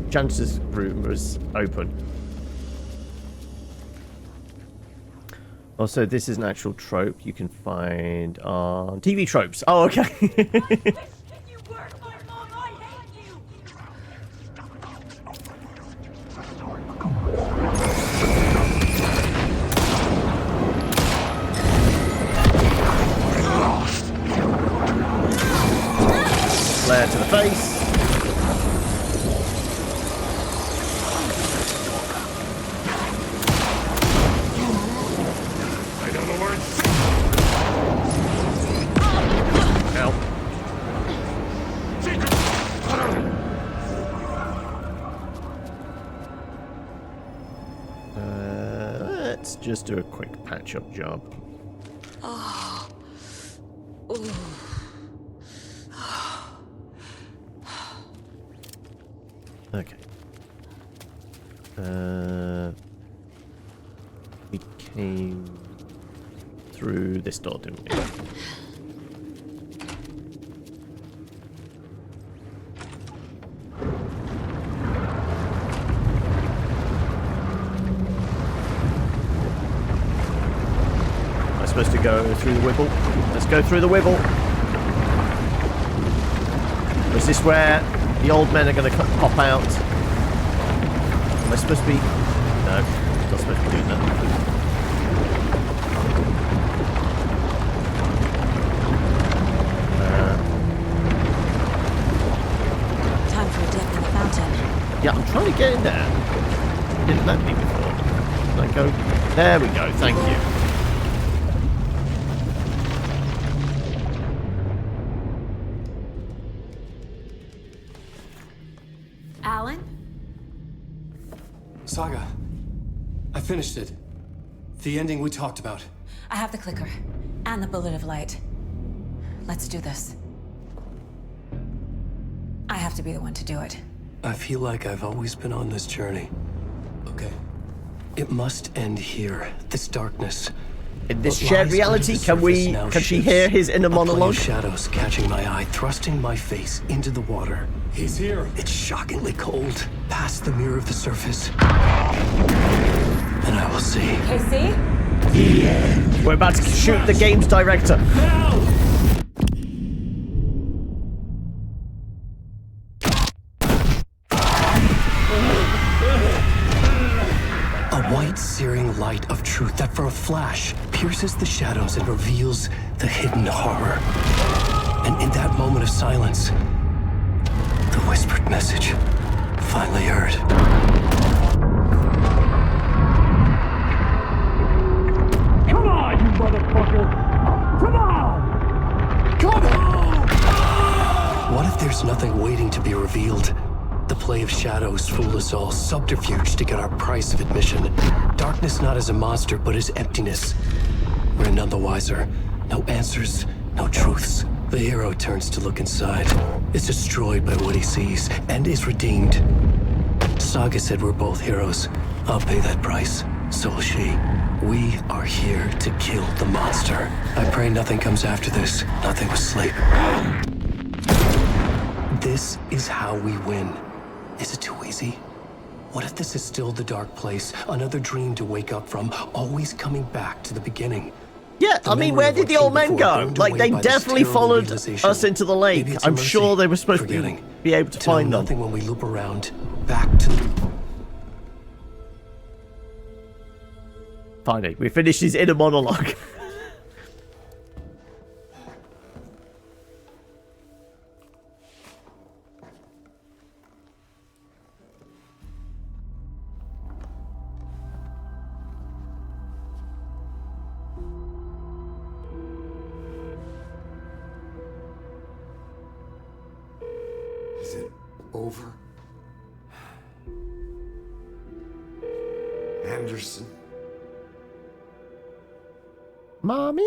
janitor's room was open. Also, this is an actual trope you can find on TV tropes. Oh, okay. Flare to the face. I know the words. Ow. Let's just do a quick patch-up job. Oh. Okay. We came through this door, didn't we? Am I supposed to go through the Wibble? Let's go through the Wibble. Is this where the old men are going to pop out? Am I supposed to be... No, not supposed to be doing that. Time for a dip in the fountain. Yeah, I'm trying to get in there. It didn't let me before. Can I go? There we go, thank you. Alan? Saga, I finished it. The ending we talked about. I have the clicker. And the bullet of light. Let's do this. I have to be the one to do it. I feel like I've always been on this journey. Okay. It must end here. This darkness. In this shared reality, can she hear his inner monologue? Shadows catching my eye, thrusting my face into the water. He's here. It's shockingly cold. Past the mirror of the surface. And I will see. KC? We're about to shoot the game's director. A white, searing light of truth that for a flash pierces the shadows and reveals the hidden horror. And in that moment of silence, the whispered message finally heard. Come on, you motherfucker! Come on! Come on! What if there's nothing waiting to be revealed? The play of shadows fool us all, subterfuge to get our price of admission. Darkness not as a monster, but as emptiness. We're none the wiser. No answers, no truths. The hero turns to look inside, is destroyed by what he sees, and is redeemed. Saga said we're both heroes. I'll pay that price. So will she. We are here to kill the monster. I pray nothing comes after this. Nothing but sleep. This is how we win. Is it too easy? What if this is still the dark place? Another dream to wake up from, always coming back to the beginning. Yeah, I mean, where did the old men go? Like, they definitely followed us into the lake. I'm sure they were supposed to be able to find them. Nothing when we loop around, back to the... Finally, we finished his inner monologue. Is it over? Anderson? Mommy?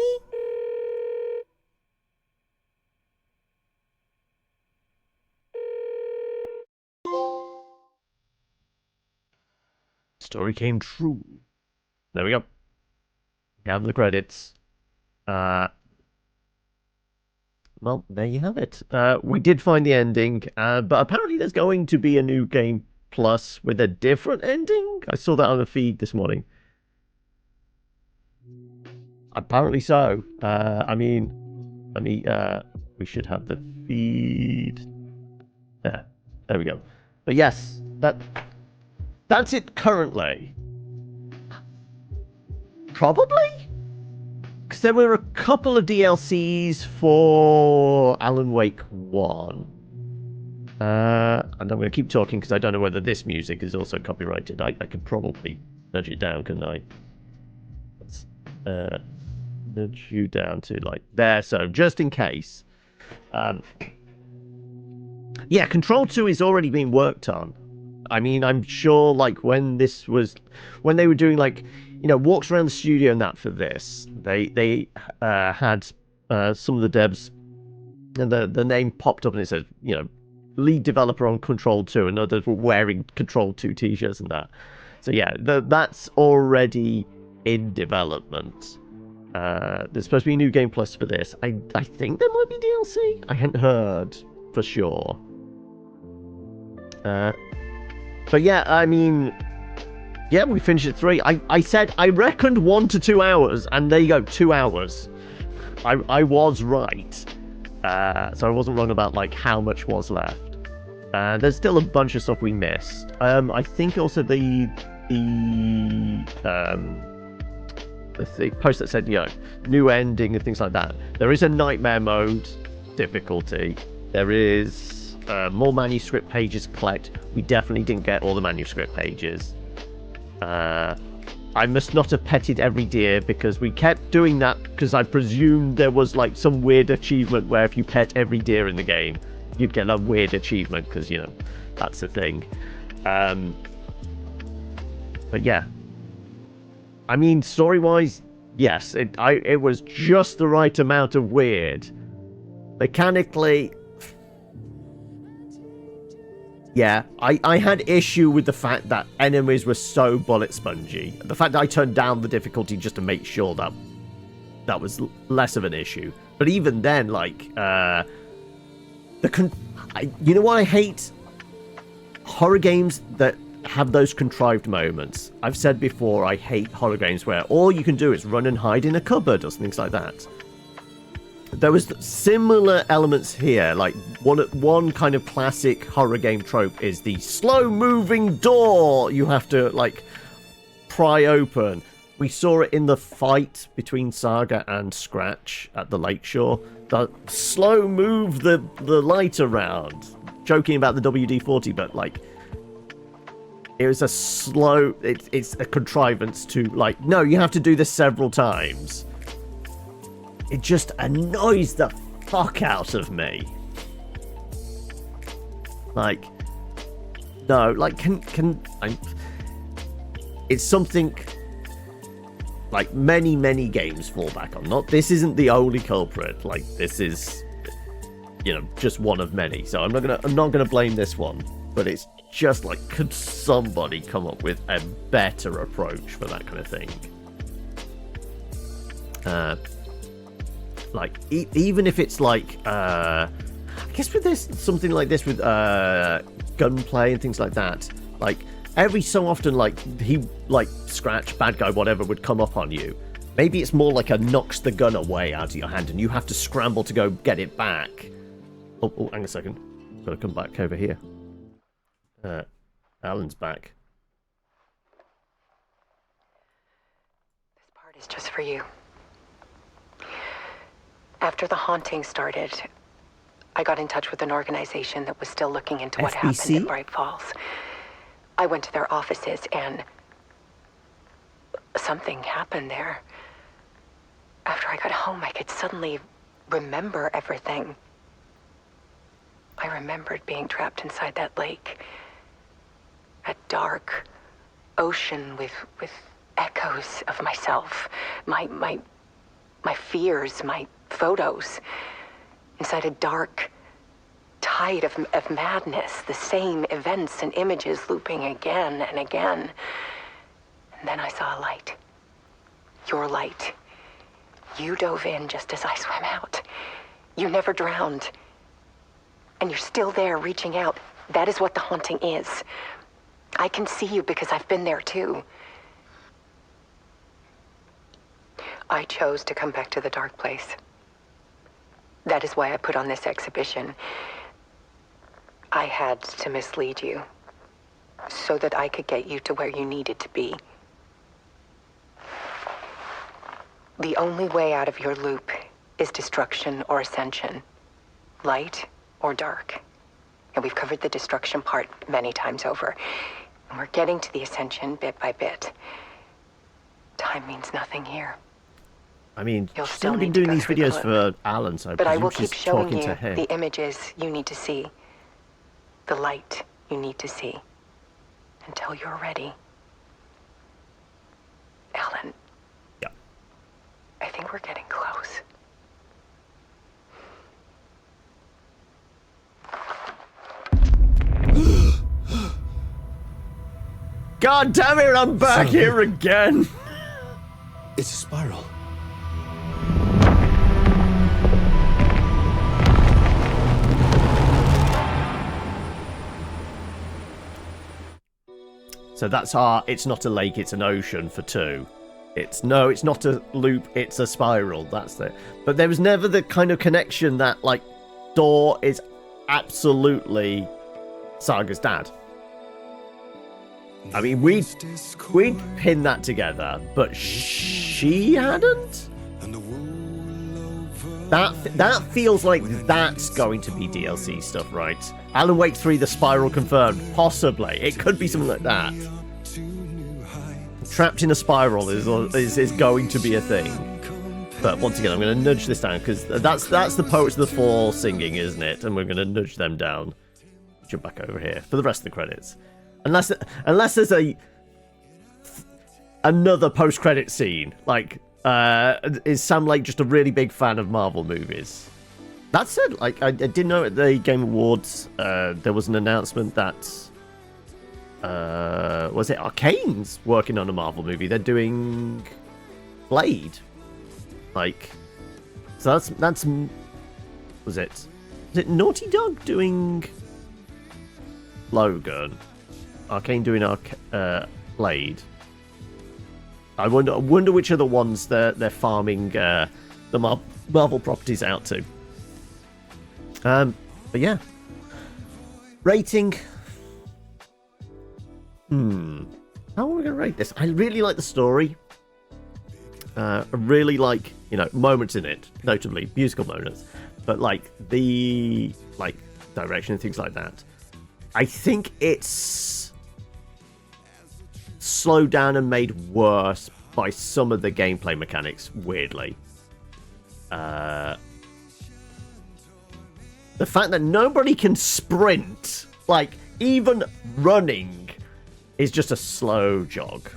Story came true. There we go. We have the credits. Well, there you have it. We did find the ending, but apparently there's going to be a new game plus with a different ending. I saw that on the feed this morning. Apparently so. I mean, let me, we should have the feed. There we go. But yes, that's it currently. Probably? Because there were a couple of DLCs for Alan Wake 1. And I'm going to keep talking because I don't know whether this music is also copyrighted. I could probably nudge it down, couldn't I? Let's nudge you down to like there. So just in case. Yeah, Control 2 is already being worked on. I mean, I'm sure like when they were doing like, you know, walks around the studio and that for this, they had some of the devs, and the name popped up and it said, you know, lead developer on Control 2, and others were wearing Control 2 t-shirts and that. So yeah, that's already in development. There's supposed to be a new game plus for this. I think there might be DLC. I hadn't heard for sure. But yeah, I mean, yeah, we finished at 3. I said I reckoned 1 to 2 hours, and there you go, 2 hours. I was right. So I wasn't wrong about like how much was left. There's still a bunch of stuff we missed. I think also the post that said, you know, new ending and things like that. There is a nightmare mode difficulty. There is more manuscript pages collect. We definitely didn't get all the manuscript pages. I must not have petted every deer because we kept doing that because I presumed there was like some weird achievement where if you pet every deer in the game, you'd get a weird achievement because, you know, that's the thing. But yeah. I mean, story-wise, yes, it was just the right amount of weird. Mechanically, yeah, I had issue with the fact that enemies were so bullet spongy. The fact that I turned down the difficulty just to make sure that was less of an issue. But even then, like, you know what I hate? Horror games that have those contrived moments. I've said before, I hate horror games where all you can do is run and hide in a cupboard or things like that. There was similar elements here, like one kind of classic horror game trope is the slow-moving door you have to, like, pry open. We saw it in the fight between Saga and Scratch at the lakeshore. The slow move the light around. Joking about the WD-40, but, like, it was a slow... It's a contrivance to, like, no, you have to do this several times. It just annoys the fuck out of me. Like, no, like, it's something like many games fall back on. This isn't the only culprit. Like, this is, you know, just one of many. So I'm not gonna blame this one. But it's just like, could somebody come up with a better approach for that kind of thing? Like, even if it's like, I guess with this, something like this with gunplay and things like that, like, every so often, like, Scratch, bad guy, whatever, would come up on you. Maybe it's more like a knocks the gun away out of your hand and you have to scramble to go get it back. Oh, hang on a second. Gotta come back over here. Alan's back. This part is just for you. After the haunting started, I got in touch with an organization that was still looking into what happened in Bright Falls. I went to their offices and something happened there. After I got home, I could suddenly remember everything. I remembered being trapped inside that lake. A dark ocean with echoes of myself. My fears, my photos. Inside a dark tide of madness. The same events and images looping again and again. And then I saw a light. Your light. You dove in just as I swam out. You never drowned. And you're still there reaching out. That is what the haunting is. I can see you because I've been there too. I chose to come back to the dark place. That is why I put on this exhibition. I had to mislead you so that I could get you to where you needed to be. The only way out of your loop is destruction or ascension, light or dark. And we've covered the destruction part many times over. And we're getting to the ascension bit by bit. Time means nothing here. I mean, she's only been doing these videos for Alan, so but I will presume keep she's showing talking you to him. the images you need to see, the light you need to see, until you're ready. Alan. Yeah. I think we're getting close. God damn it, I'm back here again! It's a spiral. So that's our it's not a lake, it's an ocean for 2. It's not a loop, it's a spiral. That's it. But there was never the kind of connection that, like, Door is absolutely Saga's dad. I mean, we'd pinned that together, but she hadn't? That feels like that's going to be DLC stuff, right? Alan Wake 3, the spiral confirmed. Possibly. It could be something like that. Trapped in a spiral is going to be a thing. But once again, I'm going to nudge this down, because that's the Poets of the Fall singing, isn't it? And we're going to nudge them down. Jump back over here for the rest of the credits. Unless there's another post-credit scene. Like, is Sam Lake just a really big fan of Marvel movies? That said, like, I did know at the Game Awards, there was an announcement that, was it Arcane's working on a Marvel movie? They're doing Blade. Like, so that's was it Naughty Dog doing Logan? Arcane doing Blade. I wonder which are the ones they're farming the Marvel properties out to. But yeah, rating. How are we gonna rate this? I really like the story. I really like, moments in it, notably musical moments, but like the direction and things like that. I think it's slowed down and made worse by some of the gameplay mechanics, weirdly. The fact that nobody can sprint, like, even running, is just a slow jog.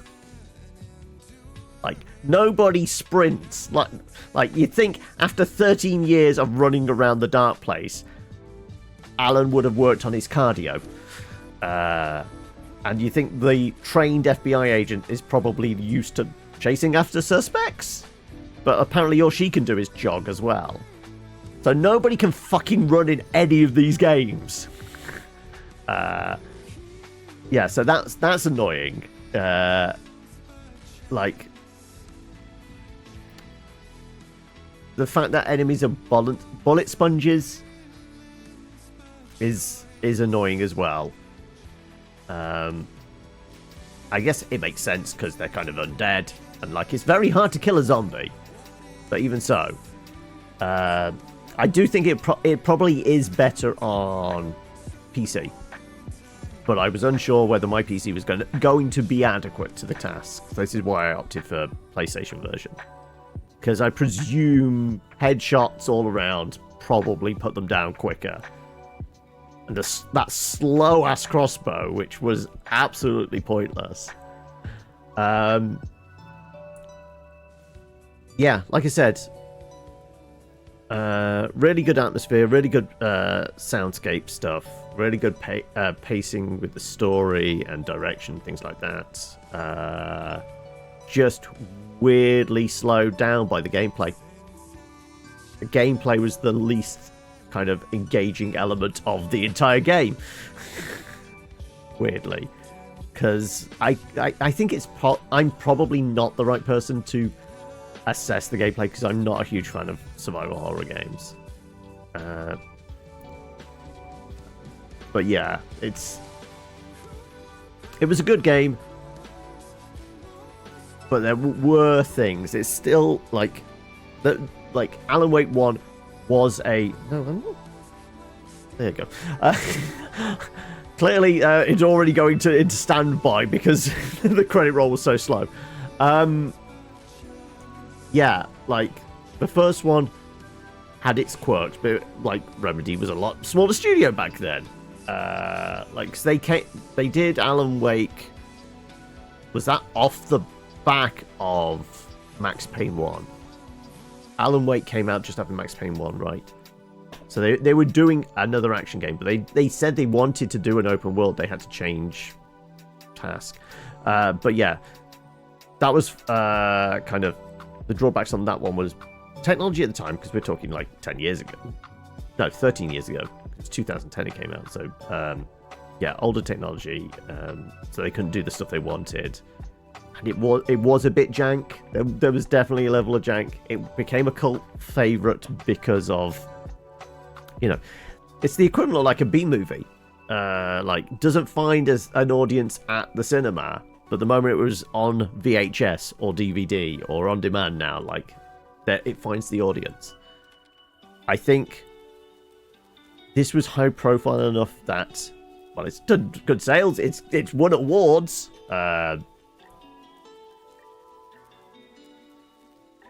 Like, nobody sprints. Like you'd think after 13 years of running around the dark place, Alan would have worked on his cardio. And you think the trained FBI agent is probably used to chasing after suspects? but apparently all she can do is jog as well. So nobody can fucking run in any of these games. Yeah, so that's annoying. Like, the fact that enemies are bullet sponges is annoying as well. I guess it makes sense because they're kind of undead, and like it's very hard to kill a zombie. But even so, I do think it probably is better on PC. But I was unsure whether my PC was going to be adequate to the task. This is why I opted for PlayStation version. Because I presume headshots all around probably put them down quicker. And that slow-ass crossbow, which was absolutely pointless. Yeah, like I said, really good atmosphere, really good soundscape stuff, really good pacing with the story and direction, things like that. Just weirdly slowed down by the gameplay. The gameplay was the least kind of engaging element of the entire game. Weirdly. Because I think I'm probably not the right person to assess the gameplay, because I'm not a huge fan of survival horror games. But yeah, it was a good game, but there were things. It's still like that. Like Alan Wake 1 was a there you go. Clearly, it's already going into standby because the credit roll was so slow. Yeah, like the first one had its quirks, but like Remedy was a lot smaller studio back then. Like 'cause they did Alan Wake. Was that off the back of Max Payne 1? Alan Wake came out just after Max Payne 1, right? So they were doing another action game, but they said they wanted to do an open world. They had to change task. But yeah, that was kind of the drawbacks on that one was technology at the time, because we're talking like 10 years ago. No, 13 years ago. It's 2010 it came out. So yeah, older technology. So they couldn't do the stuff they wanted. And it was a bit jank. There was definitely a level of jank. It became a cult favorite because of, you know, it's the equivalent of like a B movie. Like doesn't find as an audience at the cinema, but the moment it was on VHS or DVD or on demand now, like that it finds the audience. I think this was high profile enough that, well, it's done good sales. It's won awards.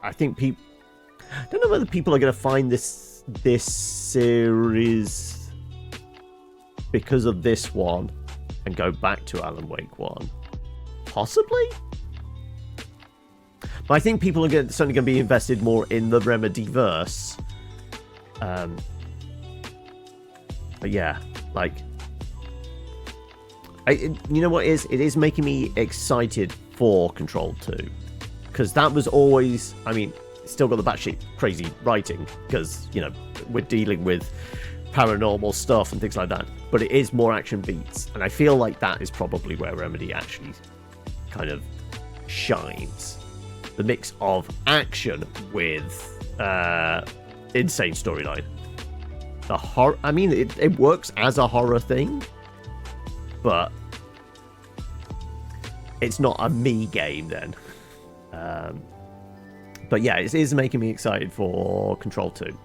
I think people. I don't know whether people are going to find this series because of this one and go back to Alan Wake 1. Possibly. But I think people are certainly going to be invested more in the Remedy verse. But yeah, like, you know what it is? It is making me excited for Control 2. Because that was always, I mean, it's still got the batshit crazy writing, because, you know, we're dealing with paranormal stuff and things like that. But it is more action beats. And I feel like that is probably where Remedy actually kind of shines. The mix of action with insane storyline. The horror, I mean, it works as a horror thing, but it's not a me game then. But yeah, it is making me excited for Control 2.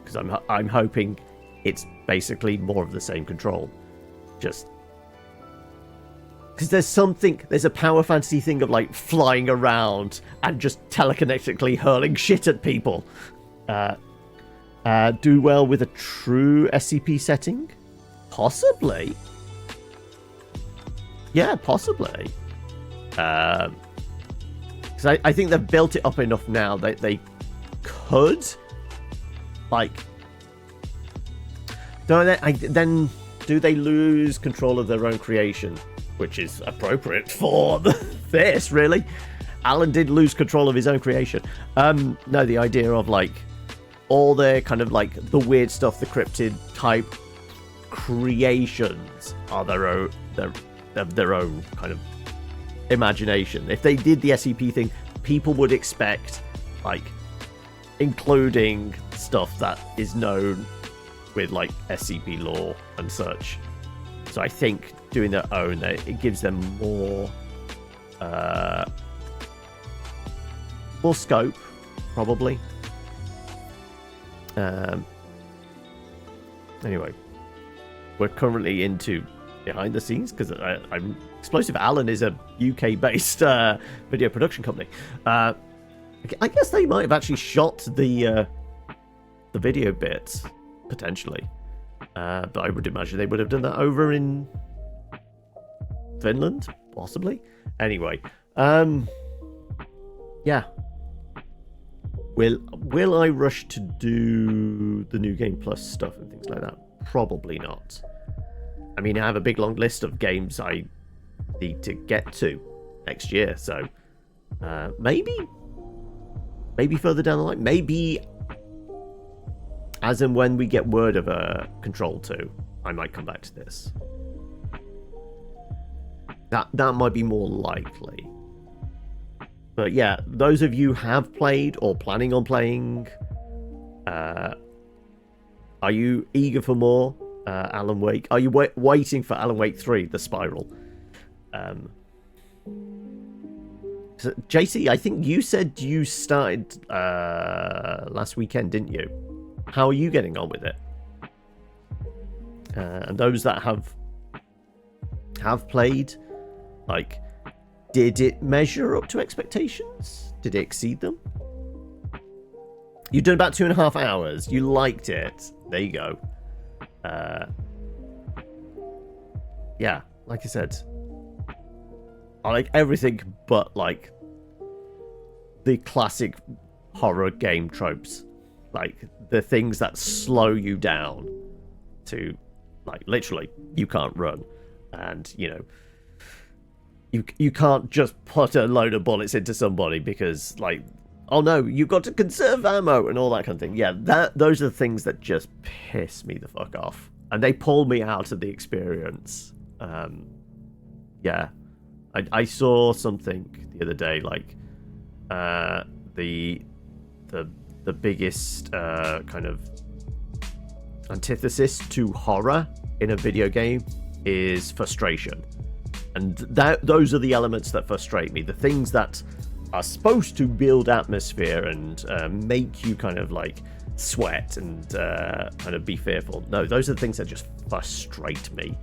Because I'm hoping it's basically more of the same Control. Just because there's a power fantasy thing of like flying around and just telekinetically hurling shit at people. Do well with a true SCP setting? Possibly. Yeah, possibly. Because I think they've built it up enough now that they could, like, then do they lose control of their own creation, which is appropriate for this, really? Alan did lose control of his own creation. No, the idea of like all their kind of like the weird stuff, the cryptid type creations are their own kind of imagination. If they did the SCP thing, people would expect like including stuff that is known with like SCP lore and such. So I think doing their own, it gives them more scope, probably. Anyway, we're currently into behind the scenes because I'm Explosive Alan is a UK-based video production company. I guess they might have actually shot the video bits potentially, but I would imagine they would have done that over in Finland, possibly. Anyway, yeah. Will I rush to do the New Game Plus stuff and things like that? Probably not. I mean, I have a big long list of games I need to get to next year, so maybe further down the line, maybe as and when we get word of a Control 2, I might come back to this. That might be more likely. But yeah, those of you who have played or planning on playing, are you eager for more Alan Wake? Are you waiting for Alan Wake 3, The Spiral? So JC, I think you said you started last weekend, didn't you? How are you getting on with it? And those that have played, like, did it measure up to expectations? Did it exceed them? You've done about 2.5 hours. You liked it. There you go. Yeah, like I said, I like everything but like the classic horror game tropes, like the things that slow you down to, like, literally you can't run, and you know you can't just put a load of bullets into somebody because, like, oh no, you've got to conserve ammo and all that kind of thing. Yeah, those are the things that just piss me the fuck off, and they pull me out of the experience. Yeah, I saw something the other day, like the biggest kind of antithesis to horror in a video game is frustration. And those are the elements that frustrate me. The things that are supposed to build atmosphere and make you kind of like sweat and kind of be fearful. No, those are the things that just frustrate me.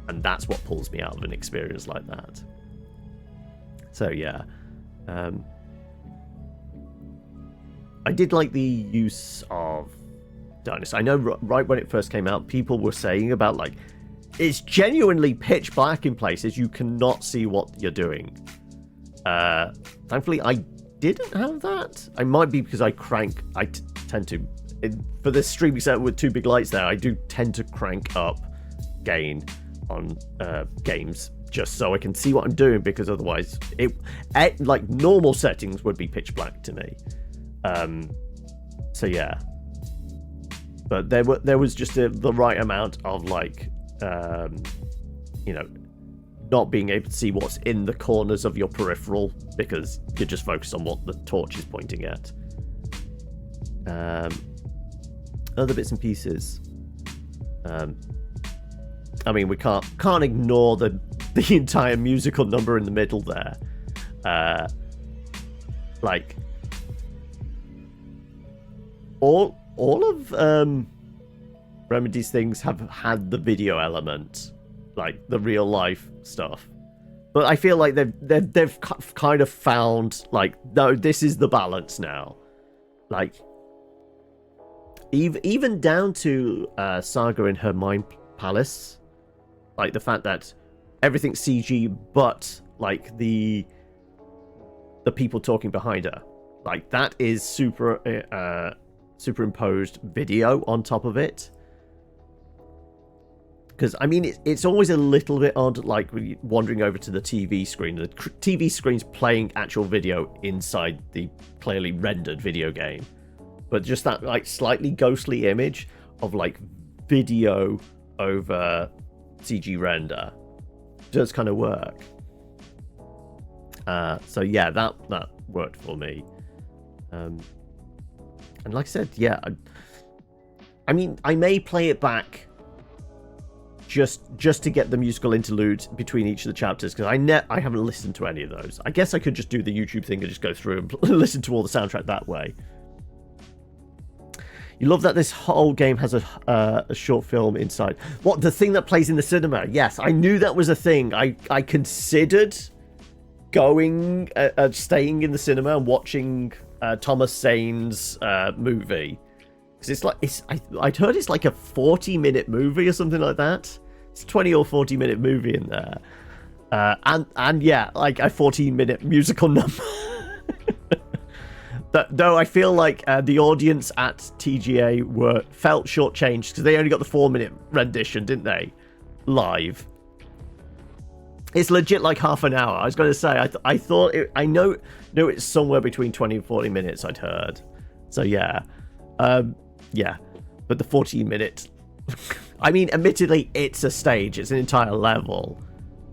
And that's what pulls me out of an experience like that. So yeah. I did like the use of darkness. I know right when it first came out, people were saying about, like, it's genuinely pitch black in places. You cannot see what you're doing. Thankfully, I didn't have that. I might be because I tend to, for this streaming set with two big lights there, I do tend to crank up gain on games just so I can see what I'm doing, because otherwise, like normal settings would be pitch black to me. So yeah. But there was just the right amount of, like, you know, not being able to see what's in the corners of your peripheral because you're just focused on what the torch is pointing at. Other bits and pieces. I mean, we can't ignore the entire musical number in the middle there. Like, all of Remedy's things have had the video element, like the real life stuff, but I feel like they've kind of found, like, no, this is the balance now. Like, even down to Saga in her mind palace, like the fact that everything's CG, but like the people talking behind her, like that is superimposed video on top of it. Because, I mean, it's always a little bit odd, like, when you're wandering over to the TV screen. The TV screen's playing actual video inside the clearly rendered video game. But just that, like, slightly ghostly image of, like, video over CG render does kind of work. So, yeah, that worked for me. And like I said, yeah, I mean, I may play it back just to get the musical interlude between each of the chapters, because I haven't listened to any of those. I guess I could just do the YouTube thing and just go through and listen to all the soundtrack that way. You love that this whole game has a short film inside. What, the thing that plays in the cinema? Yes, I knew that was a thing. I considered going, staying in the cinema and watching Thomas Sane's movie. Because I'd heard it's like a 40-minute movie or something like that. It's a 20 or 40-minute movie in there. And yeah, like a 14-minute musical number. Though I feel like the audience at TGA felt shortchanged because they only got the 4-minute rendition, didn't they? Live. It's legit like half an hour. I was going to say, I thought I know it's somewhere between 20 and 40 minutes, I'd heard. So yeah. Yeah, but the 14-minute... I mean, admittedly, it's a stage. It's an entire level.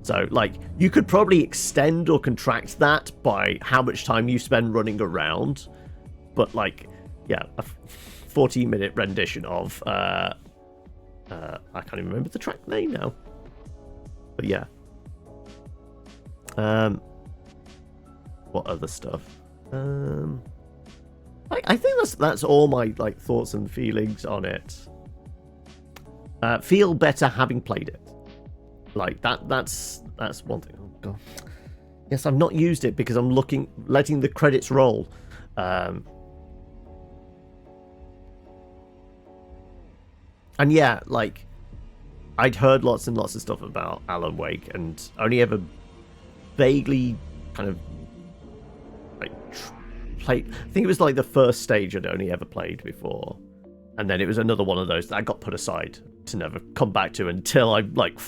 So, like, you could probably extend or contract that by how much time you spend running around. But, like, yeah, a 14-minute rendition of... I can't even remember the track name now. But, yeah. What other stuff? I think that's all my like thoughts and feelings on it. Feel better having played it. Like that's one thing. Oh god. Yes, I've not used it because I'm letting the credits roll. And yeah, like I'd heard lots and lots of stuff about Alan Wake and only ever vaguely kind of like played. I think it was like the first stage I'd only ever played before, and then it was another one of those that I got put aside to never come back to until I like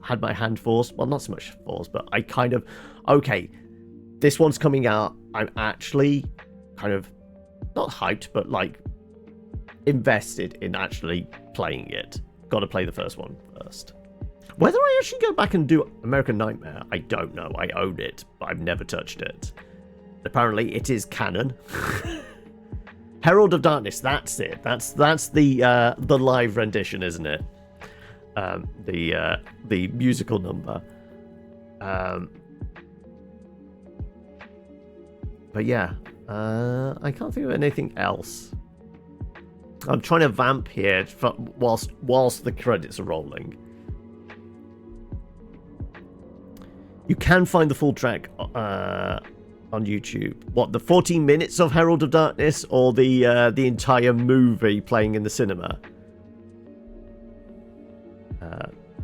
had my hand forced. Well, not so much forced, but I kind of, okay, this one's coming out. I'm actually kind of not hyped, but like invested in actually playing it. Got to play the first one first. Whether I actually go back and do American Nightmare, I don't know. I own it, but I've never touched it. Apparently, it is canon. Herald of Darkness, that's it. That's the live rendition, isn't it? The musical number. But yeah, I can't think of anything else. I'm trying to vamp here whilst the credits are rolling. You can find the full track on YouTube. What, the 14 minutes of Herald of Darkness, or the entire movie playing in the cinema?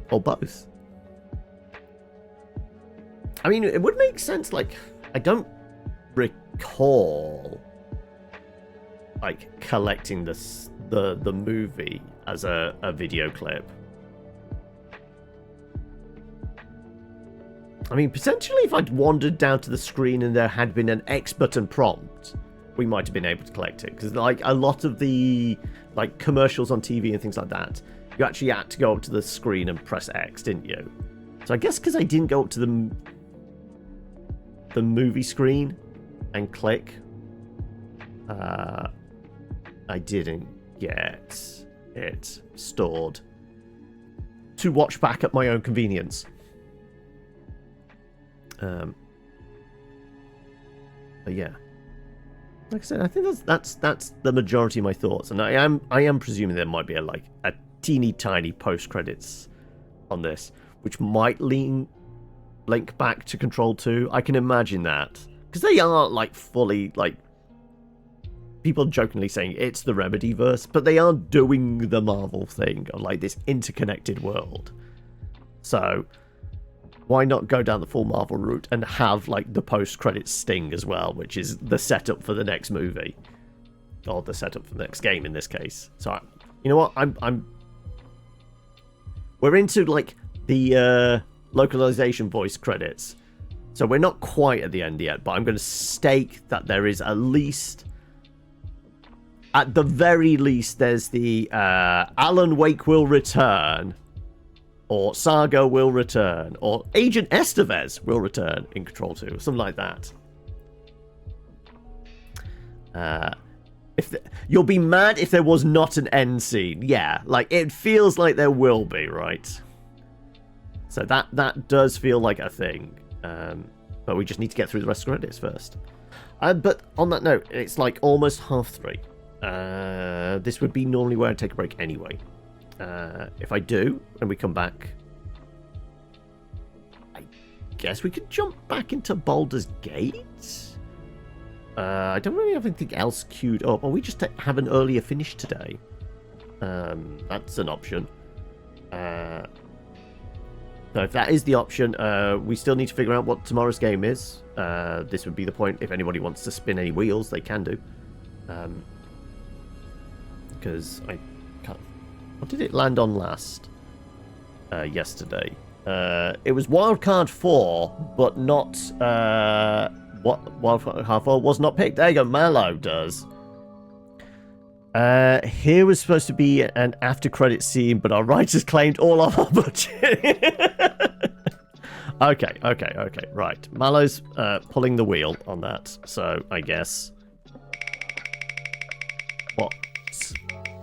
Or both. I mean, it would make sense. Like, I don't recall like collecting the movie as a video clip. I mean, potentially if I'd wandered down to the screen and there had been an X button prompt, we might have been able to collect it. Because like a lot of the like commercials on TV and things like that, you actually had to go up to the screen and press X, didn't you? So I guess because I didn't go up to the movie screen and click, I didn't get it stored to watch back at my own convenience. But yeah, like I said, I think that's the majority of my thoughts, and I am presuming there might be a teeny tiny post credits on this, which might link back to Control 2. I can imagine that, because they are like fully like, people jokingly saying it's the Remedy verse, but they are doing the Marvel thing of like this interconnected world. So why not go down the full Marvel route and have like the post-credits sting as well, which is the setup for the next movie, or the setup for the next game in this case. So you know what, I'm we're into like the localization voice credits. So we're not quite at the end yet, but I'm going to stake that there is at least, at the very least, there's the Alan Wake will return, or Saga will return, or Agent Estevez will return in Control 2, or something like that. You'll be mad if there was not an end scene. Yeah, like it feels like there will be, right? So that does feel like a thing. But we just need to get through the rest of the credits first. But on that note, it's like almost 3:30. This would be normally where I take a break anyway. If I do, and we come back, I guess we could jump back into Baldur's Gate. I don't really have anything else queued up. Or we just have an earlier finish today. That's an option. So if that is the option, we still need to figure out what tomorrow's game is. This would be the point. If anybody wants to spin any wheels, they can do. Because I can't... What did it land on last? Yesterday. It was Wildcard 4, but not... Wildcard 4 was not picked. There you go, Mallow does. Here was supposed to be an after-credit scene, but our writers claimed all of our budget. Okay, right. Mallow's pulling the wheel on that, so I guess... What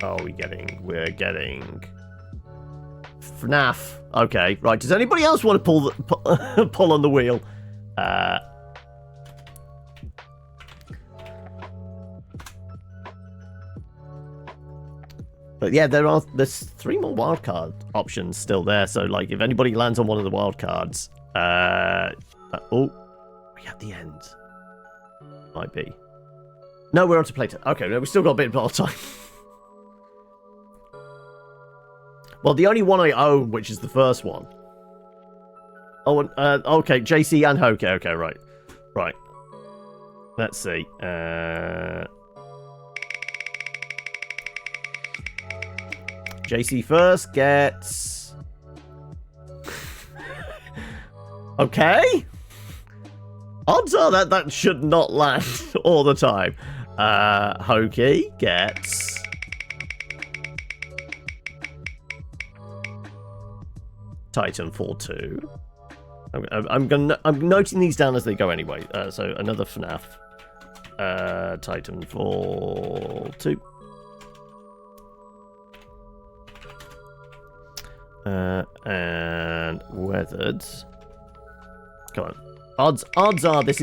are we getting? We're getting... FNAF. Okay, right. Does anybody else want to pull on the wheel? But yeah, there's 3 more wildcard options still there. So like, if anybody lands on one of the wildcards, oh, we at the end. Might be. No, we're on to playtest. Okay, no, we still got a bit more time. Well, the only one I own, which is the first one. Oh, okay, JC and Hoke. Okay, right. Let's see. JC first gets... Okay. Odds are that should not land all the time. Hokey gets... Titanfall 2. I'm noting these down as they go anyway. So another FNAF. Titanfall 2. And weathered. Come on. Odds are this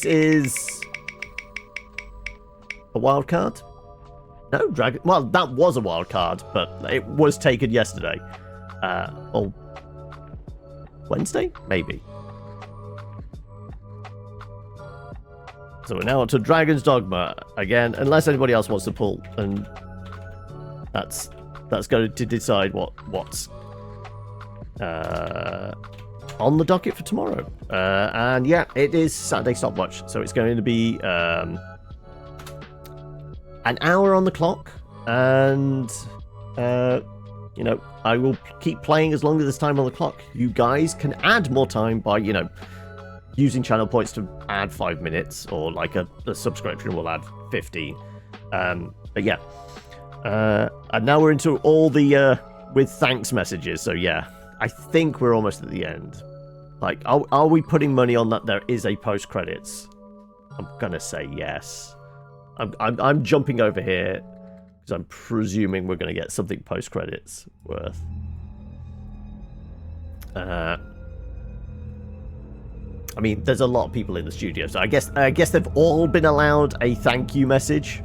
is a wild card. No, Dragon. Well, that was a wild card, but it was taken yesterday. Or Wednesday, maybe. So we're now on to Dragon's Dogma again, unless anybody else wants to pull, and that's going to decide what's on the docket for tomorrow. And yeah, it is Saturday stopwatch, so it's going to be an hour on the clock, and you know, I will keep playing as long as there's time on the clock. You guys can add more time by, you know, using channel points to add 5 minutes, or like a subscription will add 15. But yeah. And now we're into all the with thanks messages. So yeah, I think we're almost at the end. Like, are we putting money on that there is a post credits? I'm gonna say yes. I'm jumping over here because I'm presuming we're gonna get something post credits worth. I mean, there's a lot of people in the studio, so I guess they've all been allowed a thank you message.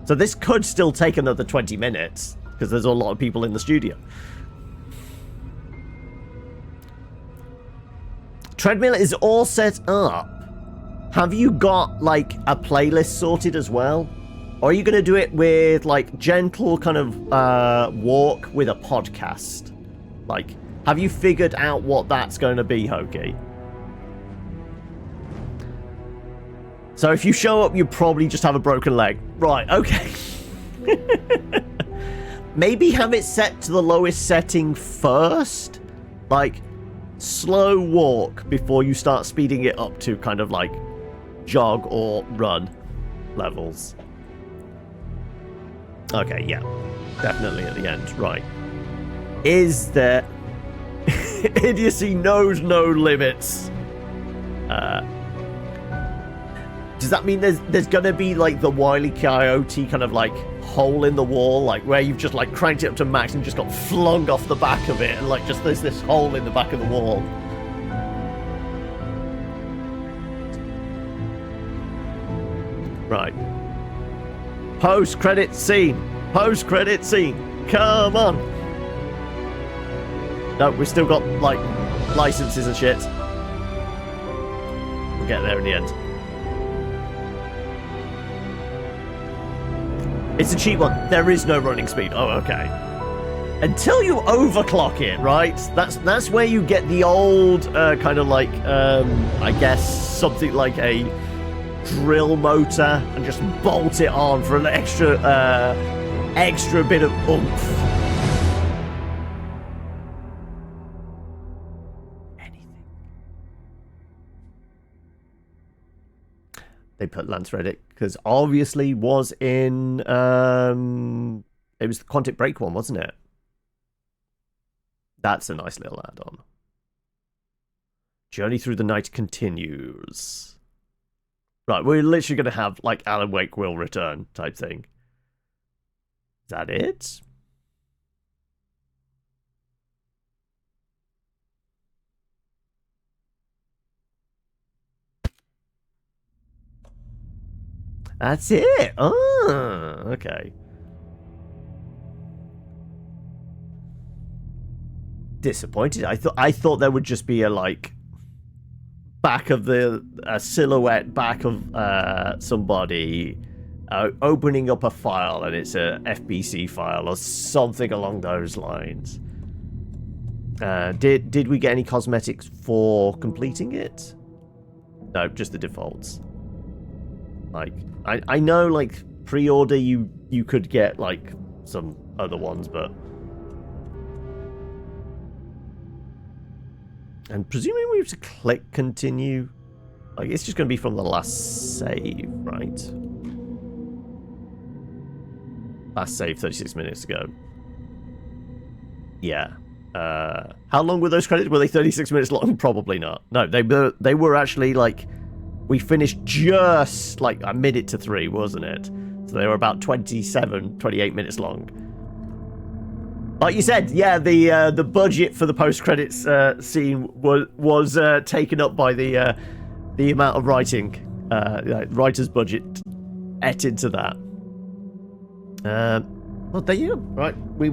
So this could still take another 20 minutes, because there's a lot of people in the studio. Treadmill is all set up. Have you got, like, a playlist sorted as well? Or are you going to do it with, like, gentle kind of walk with a podcast? Like, have you figured out what that's going to be, Hokey? So if you show up, you probably just have a broken leg. Right, okay. maybe have it set to the lowest setting first. Like, slow walk before you start speeding it up to kind of like jog or run levels. Okay, yeah. Definitely at the end. Right. Is there... Idiocy knows no limits. Does that mean there's gonna be like the Wile E. Coyote kind of like hole in the wall, like where you've just like cranked it up to max and just got flung off the back of it, and like just there's this hole in the back of the wall? Right. Post-credit scene. Post-credit scene. Come on. No, we've still got like licenses and shit. We'll get there in the end. It's a cheap one. There is no running speed. Oh, okay. Until you overclock it, right? That's where you get the old kind of like, I guess, something like a drill motor and just bolt it on for an extra bit of oomph. They put Lance Reddick because obviously was in it was the Quantic Break one, wasn't it? That's a nice little add-on. Journey through the night continues. Right, we're literally going to have like Alan Wake will return type thing. Is that it? That's it. Oh, okay. Disappointed. I thought there would just be a like back of a silhouette back of somebody opening up a file, and it's a FBC file or something along those lines. Did we get any cosmetics for completing it? No, just the defaults. Like, I know, like, pre-order you could get, like, some other ones, but... And presumably we have to click continue. Like, it's just going to be from the last save, right? Last save 36 minutes ago. Yeah. How long were those credits? Were they 36 minutes long? Probably not. No, they were actually, like... We finished just like a minute to 3, wasn't it? So they were about 28 minutes long. Like you said, yeah, the budget for the post-credits scene was taken up by the amount of writing. Writer's budget ate into that. Well, there you go. Right, we